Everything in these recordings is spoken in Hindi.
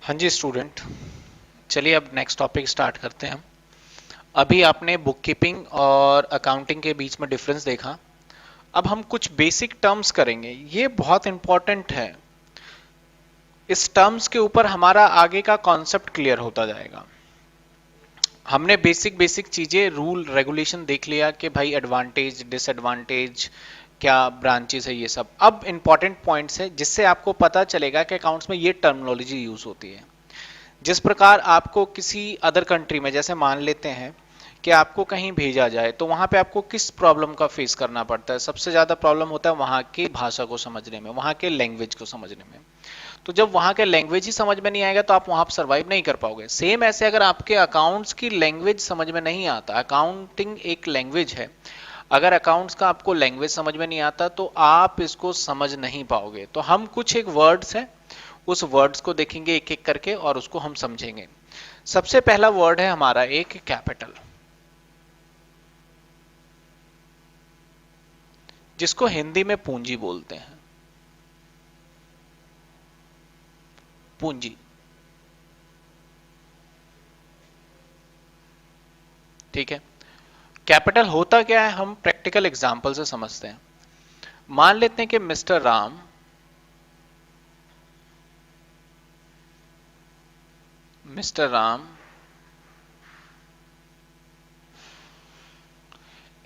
हाँ जी स्टूडेंट, चलिए अब नेक्स्ट टॉपिक स्टार्ट करते हैं हम। अभी आपने बुक कीपिंग और अकाउंटिंग के बीच में डिफरेंस देखा। अब हम कुछ बेसिक टर्म्स करेंगे, ये बहुत इंपॉर्टेंट है। इस टर्म्स के ऊपर हमारा आगे का कॉन्सेप्ट क्लियर होता जाएगा। हमने बेसिक बेसिक चीजें, रूल रेगुलेशन देख लिया कि भाई एडवांटेज डिसएडवांटेज क्या ब्रांचेस है, ये सब। अब इंपॉर्टेंट पॉइंट्स है जिससे आपको पता चलेगा कि अकाउंट्स में ये टर्मिनोलॉजी यूज होती है। जिस प्रकार आपको किसी अदर कंट्री में, जैसे मान लेते हैं कि आपको कहीं भेजा जाए, तो वहां पे आपको किस प्रॉब्लम का फेस करना पड़ता है? सबसे ज्यादा प्रॉब्लम होता है वहां की भाषा को समझने में, वहां के लैंग्वेज को समझने में। तो जब वहां के लैंग्वेज ही समझ में नहीं आएगा तो आप वहां पर सर्वाइव नहीं कर पाओगे। सेम ऐसे अगर आपके अकाउंट्स की लैंग्वेज समझ में नहीं आता, अकाउंटिंग एक लैंग्वेज है, अगर अकाउंट्स का आपको लैंग्वेज समझ में नहीं आता तो आप इसको समझ नहीं पाओगे। तो हम कुछ एक वर्ड्स हैं, उस वर्ड्स को देखेंगे एक एक करके और उसको हम समझेंगे। सबसे पहला वर्ड है हमारा एक कैपिटल, जिसको हिंदी में पूंजी बोलते हैं। पूंजी, ठीक है। कैपिटल होता क्या है हम प्रैक्टिकल एग्जांपल से समझते हैं। मान लेते हैं कि मिस्टर राम मिस्टर राम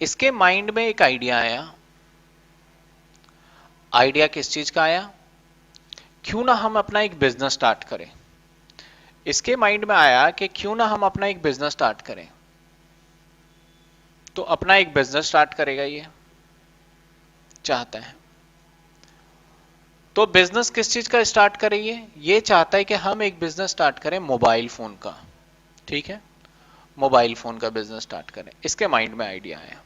इसके माइंड में एक आइडिया आया। आइडिया किस चीज का आया? क्यों ना हम अपना एक बिजनेस स्टार्ट करें। इसके माइंड में आया कि क्यों ना हम अपना एक बिजनेस स्टार्ट करें। तो अपना एक बिजनेस स्टार्ट करेगा, ये चाहता है। तो बिजनेस किस चीज का स्टार्ट करेंगे? ये चाहता है कि हम एक बिजनेस स्टार्ट करें मोबाइल फोन का, ठीक है। मोबाइल फोन का बिजनेस स्टार्ट करें, इसके माइंड में आइडिया आया।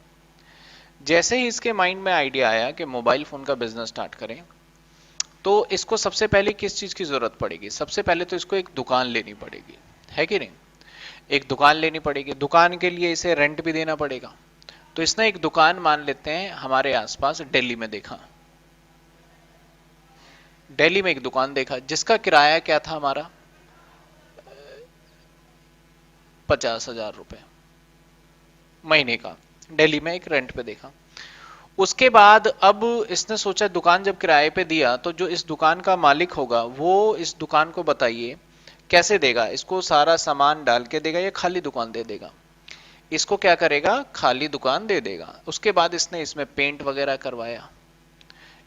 जैसे ही इसके माइंड में आइडिया आया कि मोबाइल फोन का बिजनेस स्टार्ट करें, तो इसको सबसे पहले किस चीज की जरूरत पड़ेगी? सबसे पहले तो इसको एक दुकान लेनी पड़ेगी, है कि नहीं? एक दुकान लेनी पड़ेगी, दुकान के लिए इसे रेंट भी देना पड़ेगा। तो इसने एक दुकान, मान लेते हैं हमारे आसपास दिल्ली में देखा। दिल्ली में एक दुकान देखा जिसका किराया क्या था हमारा? 50,000 रुपए महीने का। दिल्ली में एक रेंट पे देखा। उसके बाद अब इसने सोचा, दुकान जब किराए पे दिया तो जो इस दुकान का मालिक होगा वो इस दुकान को बताइए कैसे देगा? इसको सारा सामान डाल के देगा या खाली दुकान दे देगा? इसको क्या करेगा? खाली दुकान दे देगा। उसके बाद इसने इसमें पेंट वगैरह करवाया,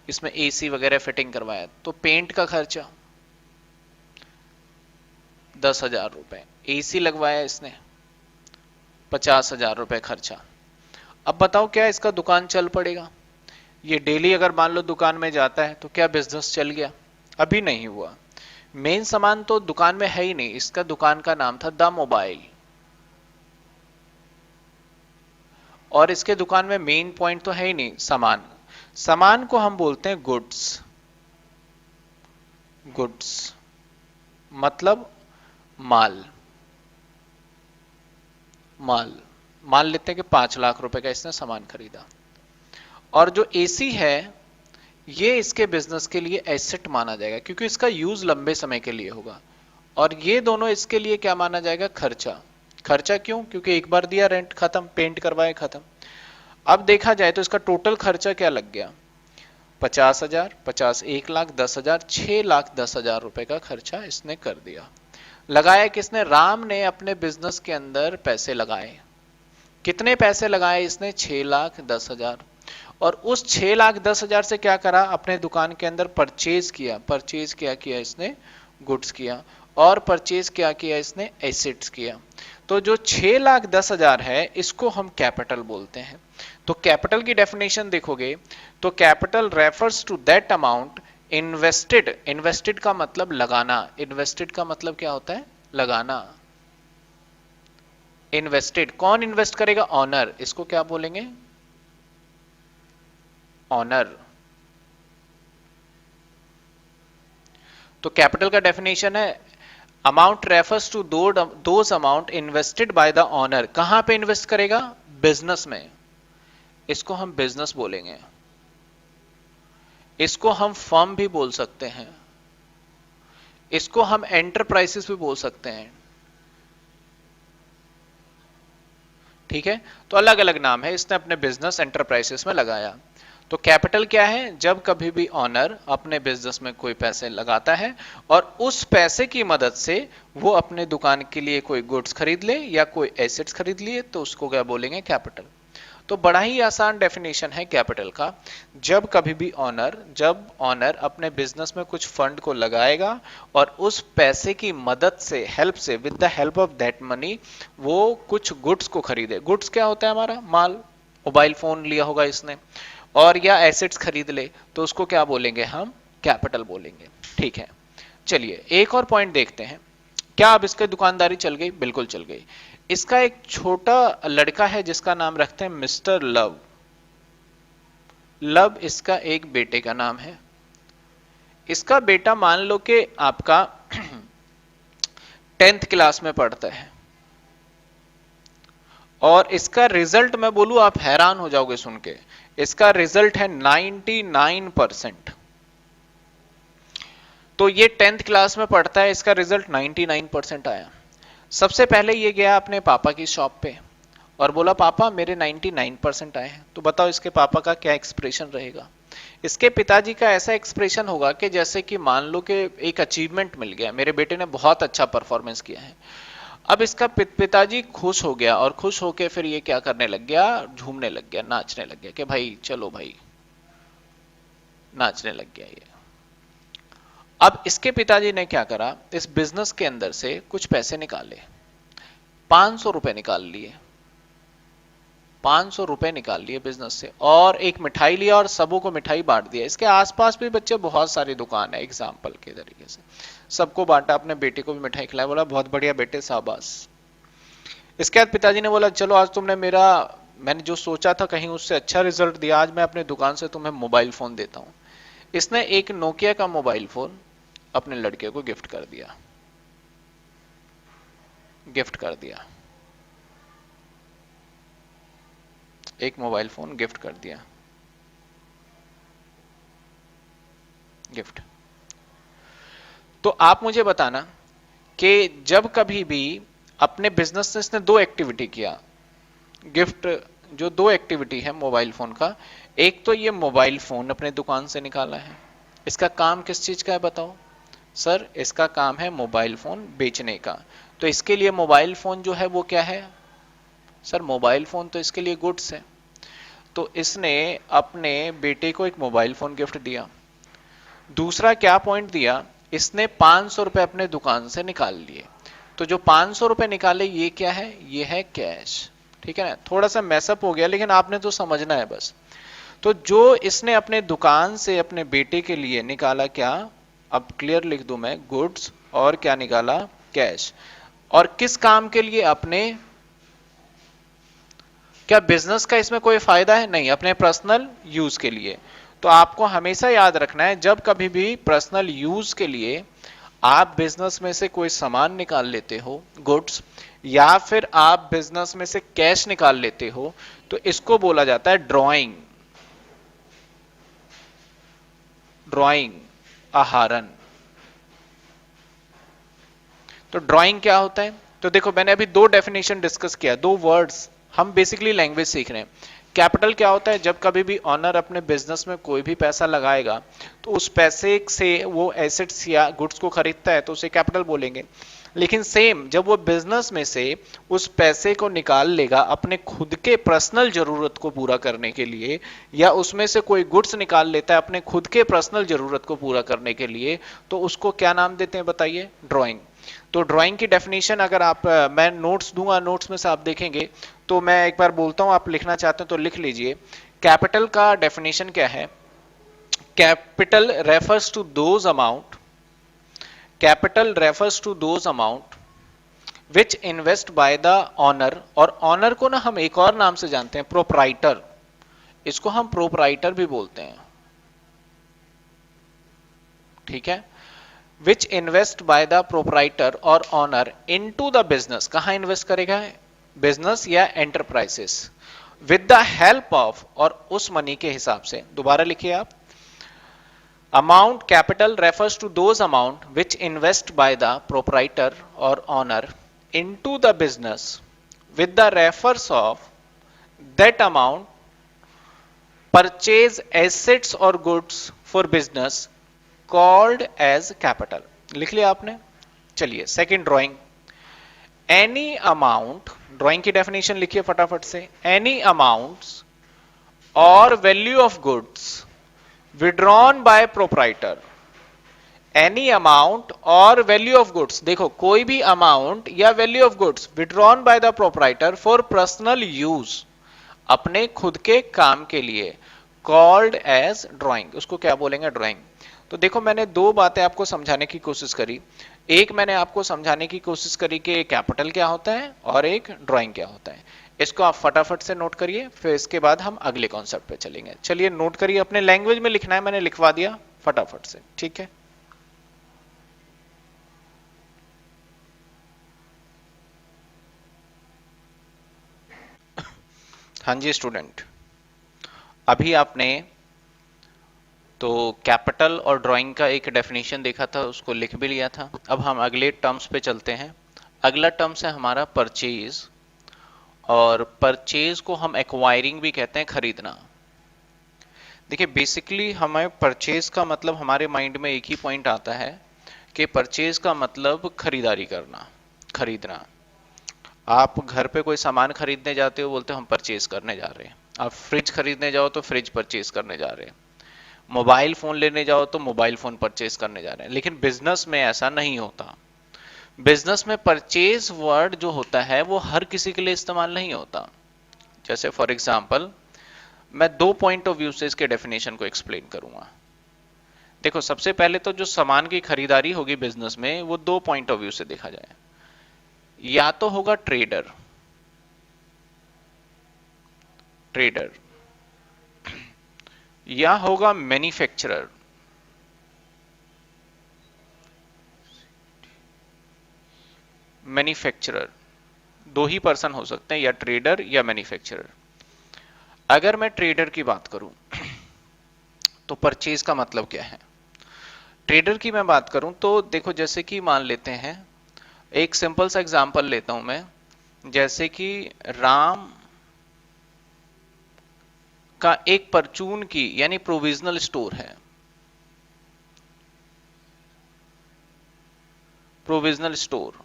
इसमें एसी वगैरह फिटिंग करवाया, तो पेंट का खर्चा 10,000 रुपए, एसी लगवाया इसने 50,000 रुपए खर्चा। अब बताओ क्या इसका दुकान चल पड़ेगा? ये डेली अगर मान लो दुकान में जाता है तो क्या बिजनेस चल गया? अभी नहीं हुआ। मेन सामान तो दुकान में है ही नहीं। इसका दुकान का नाम था द मोबाइल, और इसके दुकान में मेन पॉइंट तो है ही नहीं सामान। सामान को हम बोलते हैं गुड्स। गुड्स मतलब माल। माल मान लेते हैं कि 5 लाख रुपए का इसने सामान खरीदा। और जो एसी है ये इसके बिजनेस के लिए एसेट माना जाएगा, क्योंकि इसका यूज लंबे समय के लिए होगा। और ये दोनों इसके लिए क्या माना जाएगा? खर्चा। खर्चा क्यों? क्योंकि एक बार दिया रेंट, खत्म, पेंट करवाए, खत्म। अब देखा जाए तो इसका टोटल खर्चा क्या लग गया? 50,000, 50, 1 लाख 10,000, 6,10,000 रुपए का खर्चा इसने कर दिया। लगाया किसने? राम ने अपने बिजनेस के अंदर पैसे लगाए। कितने पैसे लगाए इसने? 6,10,000। और उस 6,10,000 से क्या करा? अपने दुकान के अंदर परचेज किया। परचेज क्या किया इसने? गुड्स किया। और परचेज क्या किया इसने? एसेट्स किया। तो जो 6,10,000 है इसको हम कैपिटल बोलते हैं। तो कैपिटल की डेफिनेशन देखोगे तो capital refers to that amount invested. Invested का मतलब लगाना। इन्वेस्टेड का मतलब क्या होता है? लगाना। इन्वेस्टेड, कौन इन्वेस्ट करेगा? ऑनर। इसको क्या बोलेंगे? ऑनर। तो कैपिटल का डेफिनेशन है, amount refers to those amount invested by the owner. कहां पे इन्वेस्ट करेगा? बिजनेस में। इसको हम बिजनेस बोलेंगे। इसको हम फर्म भी बोल सकते हैं। इसको हम एंटरप्राइजेस भी बोल सकते हैं। ठीक है, तो अलग अलग नाम है, इसने अपने बिजनेस एंटरप्राइजेस में लगाया। तो कैपिटल क्या है? जब कभी भी ऑनर अपने बिजनेस में कोई पैसे लगाता है और उस पैसे की मदद से वो अपने दुकान के लिए कोई गुड्स खरीद ले या कोई एसेट्स खरीद लिए, तो उसको क्या बोलेंगे? कैपिटल। तो बड़ा ही आसान डेफिनेशन है कैपिटल का। जब ऑनर अपने बिजनेस में कुछ फंड को लगाएगा और उस पैसे की मदद से, हेल्प से, with the help of that money, वो कुछ गुड्स को खरीदे। गुड्स क्या होता है? हमारा माल। मोबाइल फोन लिया होगा इसने, और या एसेट्स खरीद ले, तो उसको क्या बोलेंगे? हम कैपिटल बोलेंगे। ठीक है, चलिए एक और पॉइंट देखते हैं। क्या अब इसकी दुकानदारी चल गई? बिल्कुल चल गई। इसका एक छोटा लड़का है जिसका नाम रखते हैं मिस्टर लव। लव इसका एक बेटे का नाम है। इसका बेटा मान लो कि आपका 10th क्लास में पढ़ता है और इसका रिजल्ट मैं बोलूं आप हैरान हो जाओगे सुन के। इसका रिजल्ट है 99%। तो ये 10th क्लास में पढ़ता है, इसका रिजल्ट 99% आया। सबसे पहले ये गया अपने पापा की शॉप पे और बोला पापा मेरे 99% आए हैं। तो बताओ इसके पापा का क्या एक्सप्रेशन रहेगा? इसके पिताजी का ऐसा एक्सप्रेशन होगा कि जैसे कि मान लो कि एक अचीवमेंट मिल गया, मेरे बेटे ने बहुत अच्छा परफॉर्मेंस किया है। अब इसका पिताजी खुश हो गया और खुश होके फिर ये क्या करने लग गया? झूमने लग गया, नाचने लग गया कि भाई चलो भाई, नाचने लग गया ये। अब इसके पिताजी ने क्या करा? इस बिजनेस के अंदर से कुछ पैसे निकाले, 500 रुपए निकाल लिए। 500 रुपए निकाल लिए बिजनेस से, और एक मिठाई लिया और सबों को मिठाई बांट दिया। इसके आसपास भी बच्चे बहुत सारी दुकान है, एग्जाम्पल के तरीके से सबको बांटा, अपने बेटे को भी मिठाई खिलाई, बोला बहुत बढ़िया बेटे, शाबाश। इसके बाद पिताजी ने बोला चलो आज तुमने मैंने जो सोचा था कहीं उससे अच्छा रिजल्ट दिया, आज मैं अपने दुकान से तुम्हें मोबाइल फोन देता हूं। इसने एक नोकिया का मोबाइल फोन अपने लड़के को गिफ्ट कर दिया। एक मोबाइल फोन गिफ्ट कर दिया, गिफ्ट। तो आप मुझे बताना कि जब कभी भी अपने बिजनेस से इसने दो एक्टिविटी किया, गिफ्ट, जो दो एक्टिविटी है मोबाइल फोन का, एक तो ये मोबाइल फोन अपने दुकान से निकाला है। इसका काम किस चीज का है बताओ? सर इसका काम है मोबाइल फोन बेचने का। तो इसके लिए मोबाइल फोन जो है वो क्या है? सर मोबाइल फोन तो इसके लिए गुड्स है। तो इसने अपने बेटे को एक मोबाइल फोन गिफ्ट दिया। दूसरा क्या पॉइंट दिया? इसने 500 रुपए अपने दुकान से निकाल लिए। तो जो 500 रुपए निकाले ये क्या है? ये है कैश। ठीक है ना? थोड़ा सा मैसअप हो गया लेकिन आपने तो समझना है बस। तो जो इसने अपने दुकान से अपने बेटे के लिए निकाला क्या? अब क्लियर लिख दूं मैं, गुड्स, और क्या निकाला? कैश। और किस काम के लिए? अपने, क्या बिजनेस का इसमें कोई फायदा है? नहीं, अपने पर्सनल यूज के लिए। तो आपको हमेशा याद रखना है जब कभी भी पर्सनल यूज के लिए आप बिजनेस में से कोई सामान निकाल लेते हो, गुड्स, या फिर आप बिजनेस में से कैश निकाल लेते हो, तो इसको बोला जाता है ड्रॉइंग। आहरण। तो ड्राइंग क्या होता है? तो देखो मैंने अभी दो डेफिनेशन डिस्कस किया, दो वर्ड्स, हम बेसिकली लैंग्वेज सीख रहे हैं। कैपिटल क्या होता है? जब कभी भी ऑनर अपने बिजनेस में कोई भी पैसा लगाएगा तो उस पैसे से वो एसेट्स या गुड्स को खरीदता है तो उसे कैपिटल बोलेंगे। लेकिन सेम जब वो बिजनेस में से उस पैसे को निकाल लेगा अपने खुद के पर्सनल जरूरत को पूरा करने के लिए, या उसमें से कोई गुड्स निकाल लेता है अपने खुद के पर्सनल जरूरत को पूरा करने के लिए, तो उसको क्या नाम देते हैं बताइए? ड्राइंग। तो ड्राइंग की डेफिनेशन अगर आप, मैं नोट्स दूंगा, नोट्स में से आप देखेंगे, तो मैं एक बार बोलता हूं, आप लिखना चाहते हैं तो लिख लीजिए। कैपिटल का डेफिनेशन क्या है? Capital refers to those amount, capital refers to those amount which invest by the owner. और ऑनर को ना हम एक और नाम से जानते हैं, प्रोप्राइटर। इसको हम प्रोप्राइटर भी बोलते हैं। ठीक है? विच इन्वेस्ट बाय द प्रोप्राइटर और ऑनर इनटू द बिजनेस। कहां इन्वेस्ट करेगा? बिजनेस या enterprises, with the help of, और उस मनी के हिसाब से। दोबारा लिखिए आप, Amount capital refers to those amount which invest by the proprietor or owner into the business with the reference of that amount purchase assets or goods for business called as capital. लिख लिया आपने? चलिए second drawing. Any amount, drawing की डेफिनेशन लिखिए फटाफट से. एनी अमाउंट्स और value of goods withdrawn bye proprietor. Any amount और वैल्यू ऑफ गुड्स, देखो कोई भी अमाउंट या value of goods withdrawn by the proprietor for personal use, अपने खुद के काम के लिए, कॉल्ड एज ड्राइंग. उसको क्या बोलेंगे? ड्राइंग. तो देखो मैंने दो बातें आपको समझाने की कोशिश करी. एक मैंने आपको समझाने की कोशिश करी कि कैपिटल क्या होता है और एक ड्राइंग क्या होता है. इसको आप फटाफट से नोट करिए, फिर इसके बाद हम अगले कॉन्सेप्ट पे चलेंगे. चलिए नोट करिए, अपने लैंग्वेज में लिखना है, मैंने लिखवा दिया फटाफट से. ठीक है. हाँ जी स्टूडेंट, अभी आपने तो कैपिटल और ड्राइंग का एक डेफिनेशन देखा था, उसको लिख भी लिया था. अब हम अगले टर्म्स पे चलते हैं. अगला टर्म्स है हमारा परचेज, और परचेज को हम एक्वायरिंग भी कहते हैं, खरीदना. देखिए बेसिकली हमें परचेज का मतलब, हमारे माइंड में एक ही पॉइंट आता है कि परचेज का मतलब खरीदारी करना, खरीदना. आप घर पे कोई सामान खरीदने जाते हो, बोलते हो हम परचेज करने जा रहे हैं. आप फ्रिज खरीदने जाओ तो फ्रिज परचेज करने जा रहे हैं. मोबाइल फोन लेने जाओ तो मोबाइल फोन परचेज करने जा रहे हैं. लेकिन बिजनेस में ऐसा नहीं होता. बिजनेस में परचेज वर्ड जो होता है वो हर किसी के लिए इस्तेमाल नहीं होता. जैसे फॉर एग्जांपल मैं दो पॉइंट ऑफ व्यू से इसके डेफिनेशन को एक्सप्लेन करूंगा. देखो सबसे पहले तो जो सामान की खरीदारी होगी बिजनेस में, वो दो पॉइंट ऑफ व्यू से देखा जाए. या तो होगा ट्रेडर, ट्रेडर, या होगा मैन्युफैक्चरर. मैन्युफैक्चरर, दो ही पर्सन हो सकते हैं, या ट्रेडर या मैन्युफैक्चरर. अगर मैं ट्रेडर की बात करूं तो परचेज का मतलब क्या है. ट्रेडर की मैं बात करूं तो देखो, जैसे कि मान लेते हैं, एक सिंपल सा एग्जांपल लेता हूं मैं. जैसे कि राम का एक परचून की यानी प्रोविजनल स्टोर है. प्रोविजनल स्टोर,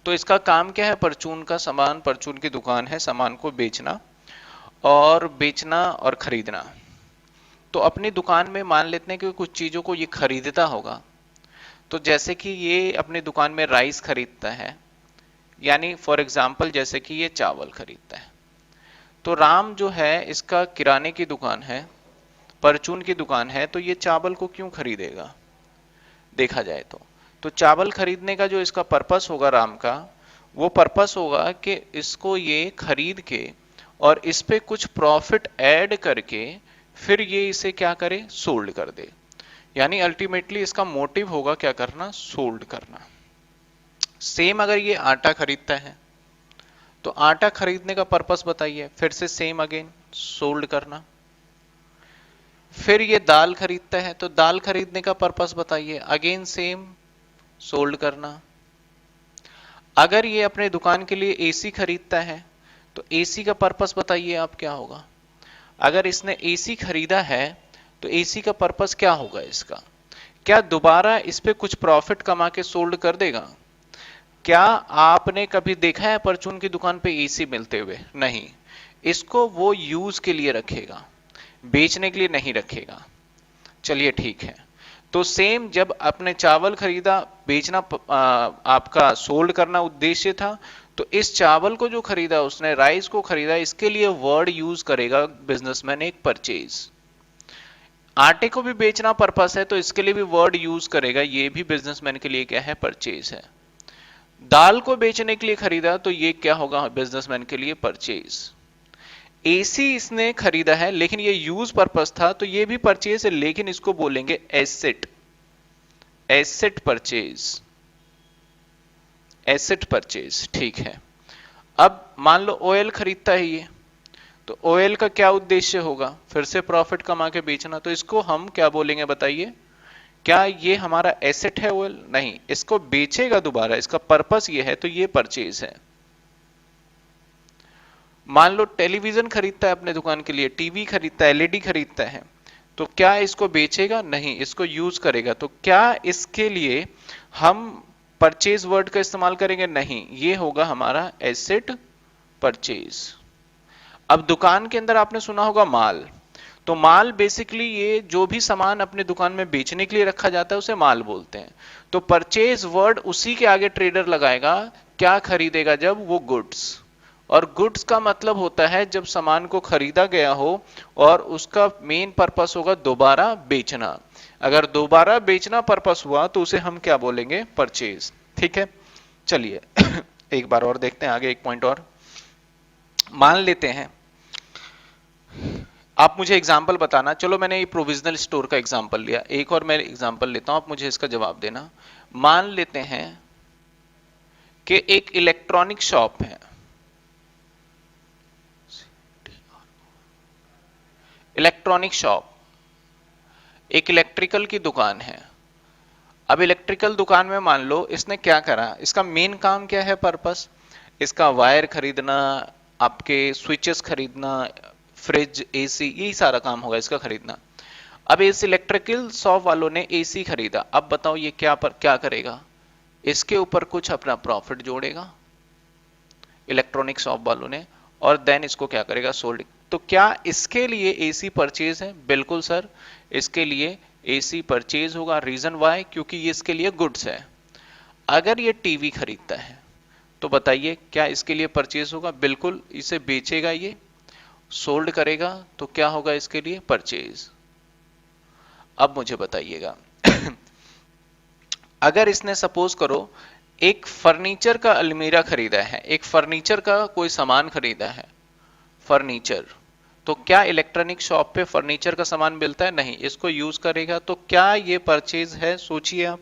तो इसका काम क्या है? परचून का सामान, परचून की दुकान है, सामान को बेचना और खरीदना. तो अपनी दुकान में मान लेते हैं कि कुछ चीजों को ये खरीदता होगा. तो जैसे कि ये अपनी दुकान में राइस खरीदता है, यानी फॉर एग्जांपल जैसे कि ये चावल खरीदता है. तो राम जो है, इसका किराने की दुकान है, परचून की दुकान है, तो ये चावल को क्यों खरीदेगा देखा जाए तो चावल खरीदने का जो इसका पर्पस होगा राम का, वो पर्पस होगा कि इसको ये खरीद के और इस पे कुछ प्रॉफिट ऐड करके फिर ये इसे क्या करे? सोल्ड कर दे. यानी अल्टीमेटली इसका मोटिव होगा क्या करना? सोल्ड करना. सेम अगर ये आटा खरीदता है तो आटा खरीदने का पर्पस बताइए, फिर से सेम अगेन, सोल्ड करना. फिर ये दाल खरीदता है तो दाल खरीदने का पर्पस बताइए, अगेन सेम, सोल्ड करना. अगर ये अपने दुकान के लिए एसी खरीदता है तो एसी का पर्पस बताइए आप क्या होगा. अगर इसने एसी खरीदा है तो एसी का पर्पस क्या होगा इसका? क्या दोबारा इस पे कुछ प्रॉफिट कमा के सोल्ड कर देगा? क्या आपने कभी देखा है परचून की दुकान पे एसी मिलते हुए? नहीं. इसको वो यूज के लिए रखेगा, बेचने के लिए नहीं रखेगा. चलिए ठीक है. तो सेम जब आपने चावल खरीदा, बेचना आपका सोल्ड करना उद्देश्य था, तो इस चावल को जो खरीदा उसने, राइस को खरीदा, इसके लिए वर्ड यूज करेगा बिजनेसमैन एक, परचेज. आटे को भी बेचना पर्पस है तो इसके लिए भी वर्ड यूज करेगा, ये भी बिजनेसमैन के लिए क्या है? परचेज है. दाल को बेचने के लिए खरीदा तो ये क्या होगा बिजनेसमैन के लिए? परचेज. एसी इसने खरीदा है लेकिन ये यूज पर्पस था, तो ये भी परचेज है, लेकिन इसको बोलेंगे asset. Asset purchase, asset purchase. ठीक है. अब मान लो ऑयल खरीदता है ये, तो ओएल का क्या उद्देश्य होगा? फिर से प्रॉफिट कमा के बेचना। तो इसको हम क्या बोलेंगे बताइए? क्या ये हमारा एसेट है ओएल? नहीं, इसको बेचेगा दोबारा, इसका पर्पस ये है, तो ये परचेज है। मान लो टेलीविजन खरीदता है अपने दुकान के लिए, टीवी खरीदता है, एलईडी खरीदता है, तो क्या इसको बेचेगा? नहीं, इसको यूज करेगा। तो क्या इसके लिए हम परचेज वर्ड का इस्तेमाल करेंगे? नहीं, ये होगा हमारा एसेट परचेज। अब दुकान के अंदर आपने सुना होगा माल, तो माल बेसिकली ये जो भी सामान अपने दुकान में बेचने के लिए रखा जाता है उसे माल बोलते हैं। तो परचेज वर्ड उसी के आगे ट्रेडर लगाएगा, क्या खरीदेगा? जब वो गुड्स, और गुड्स का मतलब होता है जब सामान को खरीदा गया हो और उसका मेन पर्पस होगा दोबारा बेचना। अगर दोबारा बेचना पर्पस हुआ तो उसे हम क्या बोलेंगे? परचेज। ठीक है, चलिए एक बार और देखते हैं आगे, एक पॉइंट और मान लेते हैं। आप मुझे एग्जाम्पल बताना, चलो मैंने ये प्रोविजनल स्टोर का एग्जाम्पल लिया, एक और मैं एग्जाम्पल लेता हूं, आप मुझे इसका जवाब देना। मान लेते हैं कि एक इलेक्ट्रॉनिक शॉप है, इलेक्ट्रॉनिक शॉप, एक इलेक्ट्रिकल की दुकान है। अब इलेक्ट्रिकल दुकान में मान लो इसने क्या करा, इसका मेन काम क्या है? पर्पस, इसका वायर खरीदना, आपके स्विचेस खरीदना, फ्रिज, एसी, यही सारा काम होगा इसका खरीदना। अब इस इलेक्ट्रिकल शॉप वालों ने एसी खरीदा, अब बताओ ये क्या करेगा? इसके ऊपर कुछ अपना प्रॉफिट जोड़ेगा इलेक्ट्रॉनिक शॉप वालों ने, और देन इसको क्या करेगा? सोल्ड। तो क्या इसके लिए एसी परचेज है? बिल्कुल सर, इसके लिए एसी परचेज होगा। Reason why? क्योंकि ये इसके लिए गुड्स है। अगर ये टीवी खरीदता है तो बताइए क्या इसके लिए परचेज होगा? बिल्कुल, इसे बेचेगा, ये सोल्ड करेगा, तो क्या होगा इसके लिए? परचेज। अब मुझे बताइएगा अगर इसने सपोज करो एक फर्नीचर का अलमीरा खरीदा है, एक फर्नीचर का कोई सामान खरीदा है, फर्नीचर, तो क्या इलेक्ट्रॉनिक शॉप पे फर्नीचर का सामान मिलता है? नहीं, इसको यूज करेगा। तो क्या ये परचेज है? सोचिए आप,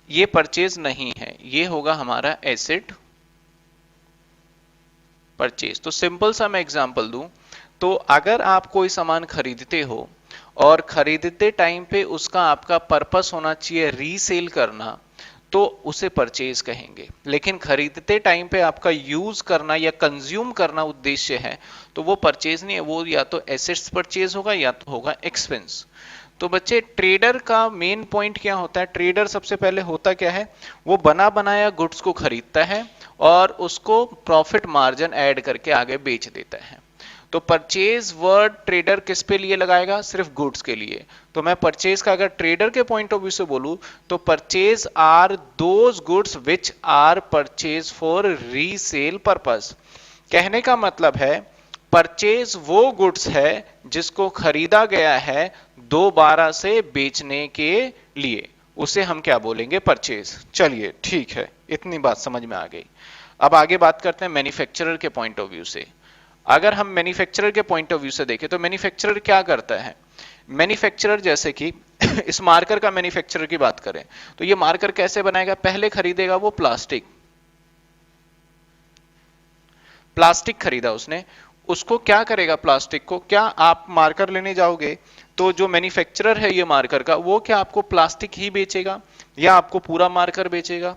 ये परचेज नहीं है, ये होगा हमारा एसेट परचेज। तो सिंपल सा मैं एग्जांपल दूं, तो अगर आप कोई सामान खरीदते हो और खरीदते टाइम पे उसका आपका पर्पस होना चाहिए रीसेल करना, तो उसे परचेज कहेंगे। लेकिन खरीदते टाइम पे आपका यूज करना या कंज्यूम करना उद्देश्य है, तो वो परचेज नहीं है, वो या तो एसेट्स परचेज होगा या तो होगा एक्सपेंस। तो बच्चे ट्रेडर का मेन पॉइंट क्या होता है? ट्रेडर सबसे पहले होता क्या है? वो बना बनाया गुड्स को खरीदता है और उसको प्रॉफिट मार्जिन ऐड करके आगे बेच देता है। तो परचेज वर्ड ट्रेडर किस पे लिए लगाएगा? सिर्फ गुड्स के लिए। तो मैं परचेज का अगर ट्रेडर के पॉइंट ऑफ व्यू से बोलूं तो purchase are those goods which are purchase for resale purpose. कहने का मतलब है परचेज वो गुड्स है जिसको खरीदा गया है दोबारा से बेचने के लिए, उसे हम क्या बोलेंगे? परचेज। चलिए ठीक है, इतनी बात समझ में आ गई। अब आगे बात करते हैं मैन्युफैक्चरर के पॉइंट ऑफ व्यू से। अगर हम मैन्युफैक्चरर के पॉइंट ऑफ व्यू से देखें तो मैन्युफैक्चरर क्या करता है? मैन्युफैक्चरर जैसे कि इस मार्कर का मैन्युफैक्चरर की बात करें तो ये मार्कर कैसे बनाएगा? पहले खरीदेगा वो प्लास्टिक, प्लास्टिक खरीदा उसने, उसको क्या करेगा? प्लास्टिक को क्या आप मार्कर लेने जाओगे तो जो मैन्युफैक्चरर है ये मार्कर का, वो क्या आपको प्लास्टिक ही बेचेगा या आपको पूरा मार्कर बेचेगा?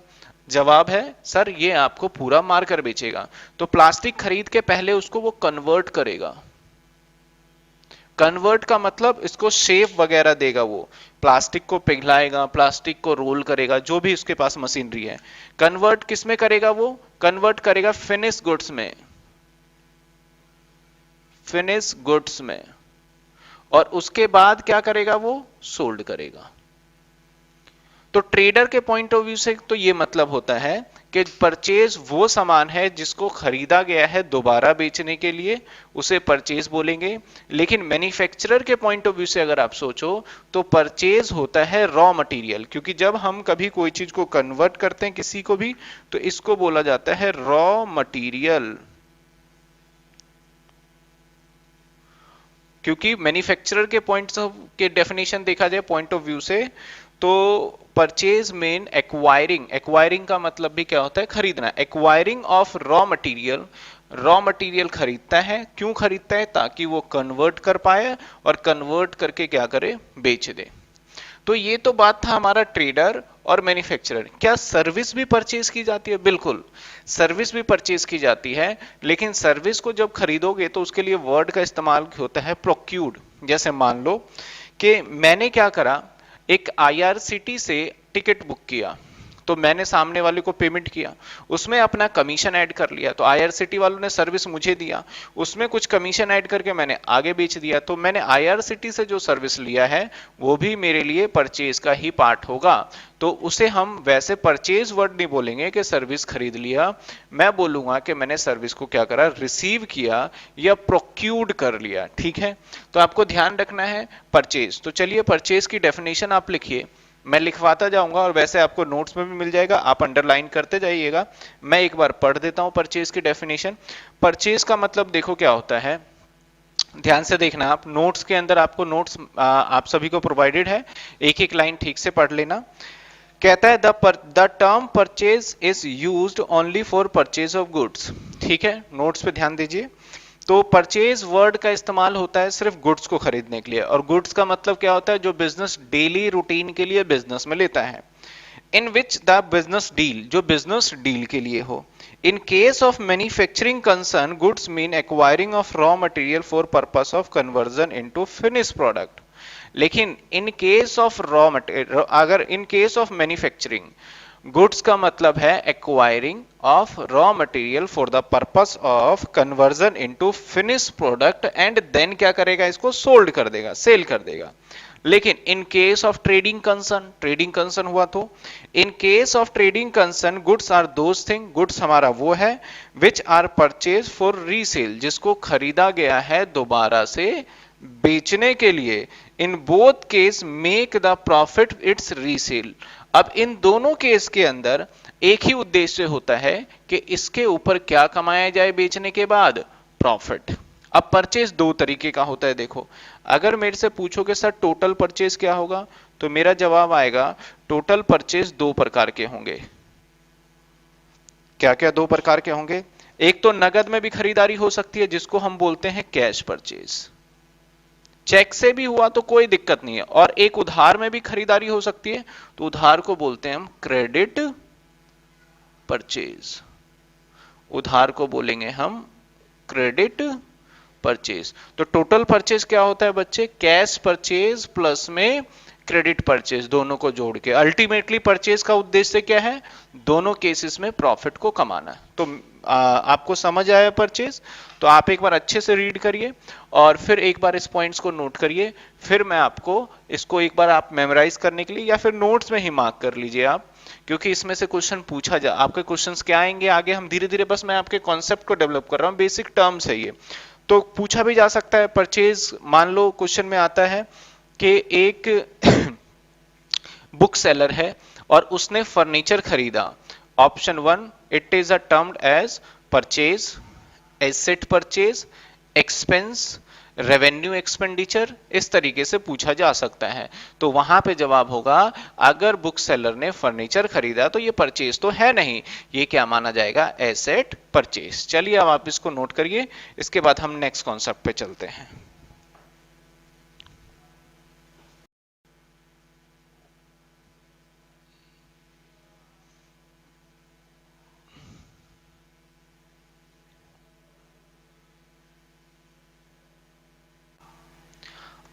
जवाब है सर, ये आपको पूरा मार्कर बेचेगा। तो प्लास्टिक खरीद के पहले उसको वो कन्वर्ट करेगा। कन्वर्ट का मतलब इसको शेप वगैरह देगा, वो प्लास्टिक को पिघलाएगा, प्लास्टिक को रोल करेगा, जो भी उसके पास मशीनरी है। कन्वर्ट किस में करेगा? वो कन्वर्ट करेगा फिनिश गुड्स में, फिनिश गुड्स में, और उसके बाद क्या करेगा? वो सोल्ड करेगा। तो ट्रेडर के पॉइंट ऑफ व्यू से तो ये मतलब होता है कि परचेज वो सामान है जिसको खरीदा गया है दोबारा बेचने के लिए, उसे परचेज बोलेंगे। लेकिन मैन्युफैक्चरर के पॉइंट ऑफ व्यू से अगर आप सोचो तो परचेज होता है रॉ मटेरियल, क्योंकि जब हम कभी कोई चीज को कन्वर्ट करते हैं किसी को भी, तो इसको बोला जाता है रॉ मटेरियल। क्योंकि मैन्युफैक्चरर के पॉइंट के डेफिनेशन देखा जाए पॉइंट ऑफ व्यू से, तो परचेज मीन एक्वायरिंग, एक्वायरिंग का मतलब भी क्या होता है? खरीदना। Acquiring of raw material raw material खरीदता है। क्यों खरीदता है? ताकि वो कन्वर्ट कर पाए और कन्वर्ट करके क्या करे? बेच दे। तो ये तो बात था हमारा ट्रेडर और मैन्युफैक्चरर। क्या सर्विस भी परचेज की जाती है? बिल्कुल, सर्विस भी परचेज की जाती है, लेकिन सर्विस को जब खरीदोगे तो उसके लिए वर्ड का इस्तेमाल होता है प्रोक्यूर्ड। जैसे मान लो कि मैंने क्या करा, एक आईआरसीटी से टिकट बुक किया, तो मैंने सामने वाले को पेमेंट किया, उसमें अपना कमीशन ऐड कर लिया, तो आईआरसीटी वालों ने सर्विस मुझे दिया, उसमें कुछ कमीशन ऐड करके मैंने आगे बेच दिया। तो मैंने आईआरसीटी से जो सर्विस लिया है वो भी मेरे लिए परचेज का ही पार्ट होगा। तो उसे हम वैसे परचेज वर्ड नहीं बोलेंगे कि सर्विस खरीद लिया, मैं बोलूंगा कि मैंने सर्विस को क्या करा? रिसीव किया या प्रोक्यूर्ड कर लिया। ठीक है, तो आपको ध्यान रखना है परचेज। तो चलिए परचेज की डेफिनेशन आप लिखिए, मैं लिखवाता जाऊंगा और वैसे आपको नोट्स में भी मिल जाएगा, आप अंडरलाइन करते जाइएगा। मैं एक बार पढ़ देता हूं परचेज की डेफिनेशन। परचेज का मतलब देखो क्या होता है, ध्यान से देखना, आप नोट्स के अंदर आपको नोट्स आप सभी को प्रोवाइडेड है, एक एक लाइन ठीक से पढ़ लेना। कहता है the term purchase is used only for purchase of goods. ठीक है, नोट्स पे ध्यान दीजिए। तो परचेज वर्ड का इस्तेमाल होता है सिर्फ गुड्स को खरीदने के लिए, और गुड्स का मतलब क्या होता है? जो बिजनेस डेली रूटीन के लिए बिजनेस में लेता है। In which the business deal, जो बिजनेस डील के लिए हो। In case of manufacturing concern goods mean acquiring of raw material for purpose of conversion into finish product. लेकिन in case of raw material, अगर in case of manufacturing, goods का मतलब है acquiring of raw material for the purpose of conversion into finish product, and then क्या करेगा? इसको सोल्ड कर देगा, सेल कर देगा। लेकिन in case of trading concern, trading concern हुआ तो in case of trading concern goods are those thing, goods हमारा वो है which are purchase for resale, जिसको खरीदा गया है दोबारा से बेचने के लिए। In both case make the profit it's resale. अब इन दोनों केस के अंदर एक ही उद्देश्य होता है कि इसके ऊपर क्या कमाया जाए बेचने के बाद? प्रॉफिट। अब परचेज दो तरीके का होता है। देखो, अगर मेरे से पूछोगे सर टोटल परचेज क्या होगा, तो मेरा जवाब आएगा टोटल परचेज दो प्रकार के होंगे। क्या क्या दो प्रकार के होंगे? एक तो नगद में भी खरीदारी हो सकती है, जिसको हम बोलते हैं कैश परचेज, चेक से भी हुआ तो कोई दिक्कत नहीं है, और एक उधार में भी खरीदारी हो सकती है, तो उधार को बोलते हैं हम क्रेडिट परचेज। उधार को बोलेंगे हम क्रेडिट परचेज। तो टोटल परचेज क्या होता है बच्चे? कैश परचेज प्लस में क्रेडिट परचेज, दोनों को जोड़ के। अल्टीमेटली परचेज का उद्देश्य क्या है? दोनों केसेस में प्रॉफिट को कमाना। तो आपको समझ आया परचेज? तो आप एक बार अच्छे से रीड करिए और फिर एक बार इस पॉइंट्स को नोट करिए, फिर मैं आपको इसको एक बार आप मेमोराइज करने के लिए या फिर नोट्स में ही मार्क कर लीजिए आप, क्योंकि इसमें से क्वेश्चन पूछा जा, आपके क्वेश्चंस क्या आएंगे आगे, हम धीरे धीरे, बस मैं आपके कॉन्सेप्ट को डेवलप कर रहा हूं, बेसिक टर्म्स है ये। तो पूछा भी जा सकता है परचेज, मान लो क्वेश्चन में आता है कि एक बुक सेलर है और उसने फर्नीचर खरीदा। Option one, it is a termed as purchase, asset purchase, expense, revenue expenditure, इस तरीके से पूछा जा सकता है। तो वहां पे जवाब होगा, अगर बुक सेलर ने फर्नीचर खरीदा तो ये परचेज तो है नहीं, ये क्या माना जाएगा? Asset purchase. चलिए अब आप इसको नोट करिए, इसके बाद हम नेक्स्ट कॉन्सेप्ट पे चलते हैं।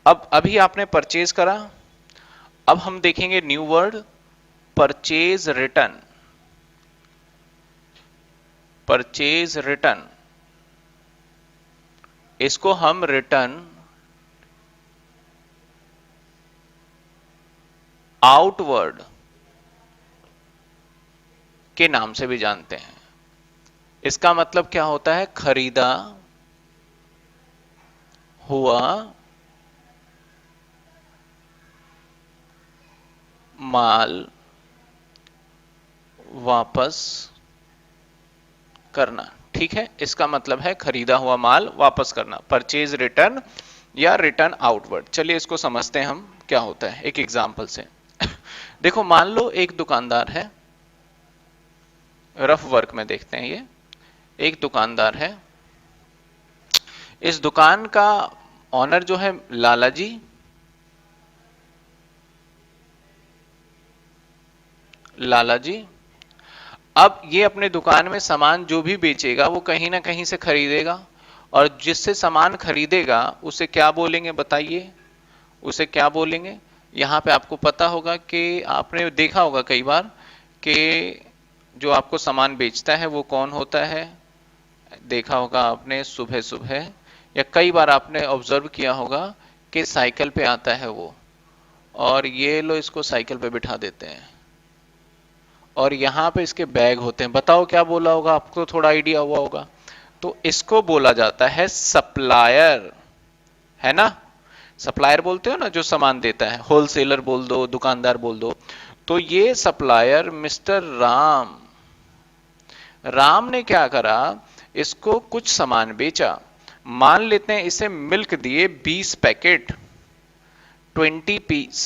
अब अभी आपने परचेज करा, अब हम देखेंगे new word, purchase return. Purchase return, इसको हम रिटर्न आउटवर्ड के नाम से भी जानते हैं। इसका मतलब क्या होता है? खरीदा हुआ माल वापस करना। ठीक है, इसका मतलब है खरीदा हुआ माल वापस करना, परचेज रिटर्न या रिटर्न आउटवर्ड। चलिए इसको समझते हैं हम क्या होता है एक एग्जांपल से। देखो, मान लो एक दुकानदार है, रफ वर्क में देखते हैं ये। एक दुकानदार है, इस दुकान का ऑनर जो है लाला जी, लाला जी। अब ये अपने दुकान में सामान जो भी बेचेगा वो कहीं ना कहीं से खरीदेगा, और जिससे सामान खरीदेगा उसे क्या बोलेंगे बताइए, उसे क्या बोलेंगे? यहाँ पे आपको पता होगा कि आपने देखा होगा कई बार कि जो आपको सामान बेचता है वो कौन होता है। देखा होगा आपने सुबह सुबह, या कई बार आपने ऑब्जर्व किया होगा कि साइकिल पे आता है वो, और ये लो इसको साइकिल पे बिठा देते हैं, और यहाँ पे इसके बैग होते हैं। बताओ क्या बोला होगा, आपको थोड़ा आइडिया हुआ होगा। तो इसको बोला जाता है सप्लायर, है ना? सप्लायर बोलते हो ना जो सामान देता है, होलसेलर बोल दो, दुकानदार बोल दो। तो ये सप्लायर मिस्टर राम, राम ने क्या करा, इसको कुछ सामान बेचा। मान लेते हैं इसे मिल्क दिए 20 पैकेट, 20 पीस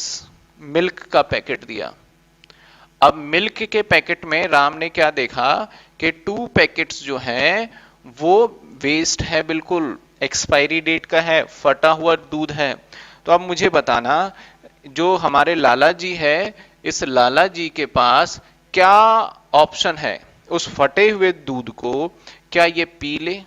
मिल्क का पैकेट दिया। अब मिल्क के पैकेट में राम ने क्या देखा कि 2 पैकेट्स जो हैं वो वेस्ट है, बिल्कुल एक्सपायरी डेट का है, फटा हुआ दूध है। तो अब मुझे बताना, जो हमारे लाला जी है, इस लाला जी के पास क्या ऑप्शन है? उस फटे हुए दूध को क्या ये पी ले?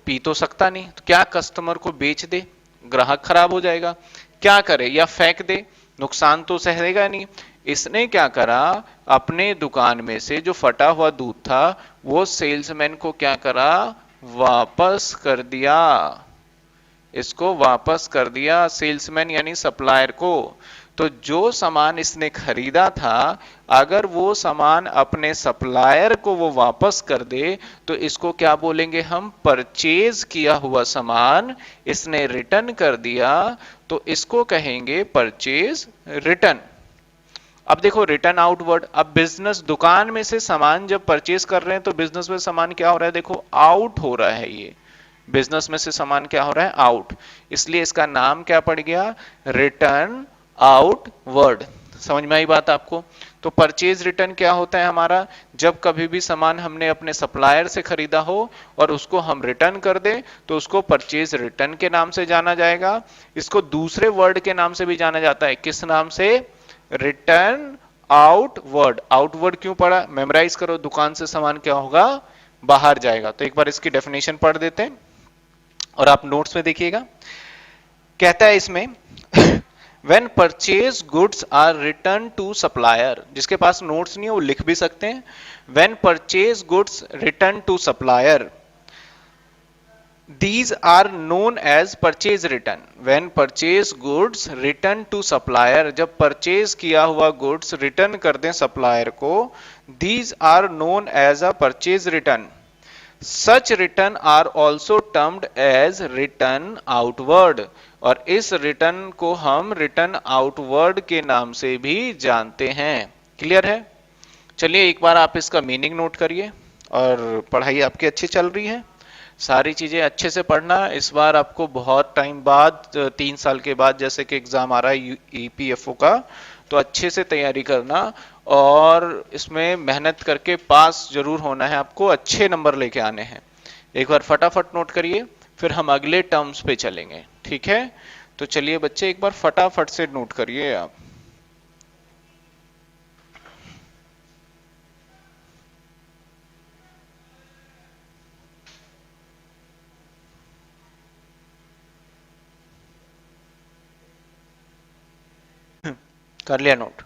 पी तो सकता नहीं, तो क्या कस्टमर को बेच दे? ग्राहक खराब हो जाएगा। क्या करे, या फेंक दे? नुकसान तो सहेगा नहीं। इसने क्या करा, अपने दुकान में से जो फटा हुआ दूध था वो सेल्समैन को क्या करा, वापस कर दिया। इसको वापस कर दिया सेल्समैन यानी सप्लायर को। तो जो सामान इसने खरीदा था, अगर वो सामान अपने सप्लायर को वो वापस कर दे तो इसको क्या बोलेंगे हम, परचेज किया हुआ सामान इसने रिटर्न कर दिया, तो इसको कहेंगे परचेज रिटर्न। अब देखो रिटर्न आउटवर्ड, अब बिजनेस दुकान में से सामान जब परचेज कर रहे हैं तो बिजनेस में सामान क्या हो रहा है, देखो आउट हो रहा है, ये बिजनेस में से सामान क्या हो रहा है, आउट। इसलिए इसका नाम क्या पड़ गया, रिटर्न आउटवर्ड। समझ में आई बात आपको? तो परचेज रिटर्न क्या होता है हमारा, जब कभी भी सामान हमने अपने सप्लायर से खरीदा हो और उसको हम रिटर्न कर दें तो उसको परचेज रिटर्न के नाम से जाना जाएगा। इसको दूसरे वर्ड के नाम से भी जाना जाता है, किस नाम से, रिटर्न आउटवर्ड। आउटवर्ड क्यों पढ़ा, मेमोराइज करो, दुकान से सामान क्या होगा, बाहर जाएगा। तो एक बार इसकी डेफिनेशन पढ़ देते हैं और आप नोट्स में देखिएगा। कहता है इसमें when purchase goods are returned to supplier, जिसके पास नोट्स नहीं है वो लिख भी सकते हैं। when purchase goods returned to supplier, these are known as purchase return। when purchase goods return to supplier, जब परचेज किया हुआ गुड्स रिटर्न कर दें सप्लायर को, these are known as a purchase return। Such return are also termed as return outward, और इस रिटर्न को हम रिटर्न आउटवर्ड के नाम से भी जानते हैं। क्लियर है? चलिए एक बार आप इसका मीनिंग नोट करिए। और पढ़ाई आपकी अच्छी चल रही है, सारी चीजें अच्छे से पढ़ना। इस बार आपको बहुत टाइम बाद, 3 साल के बाद जैसे कि एग्जाम आ रहा है ईपीएफओ का, तो अच्छे से तैयारी करना और इसमें मेहनत करके पास जरूर होना है, आपको अच्छे नंबर लेके आने हैं। एक बार फटाफट नोट करिए, फिर हम अगले टर्म्स पे चलेंगे, ठीक है? तो चलिए बच्चे एक बार फटाफट से नोट करिए आप। कर लिया नोट?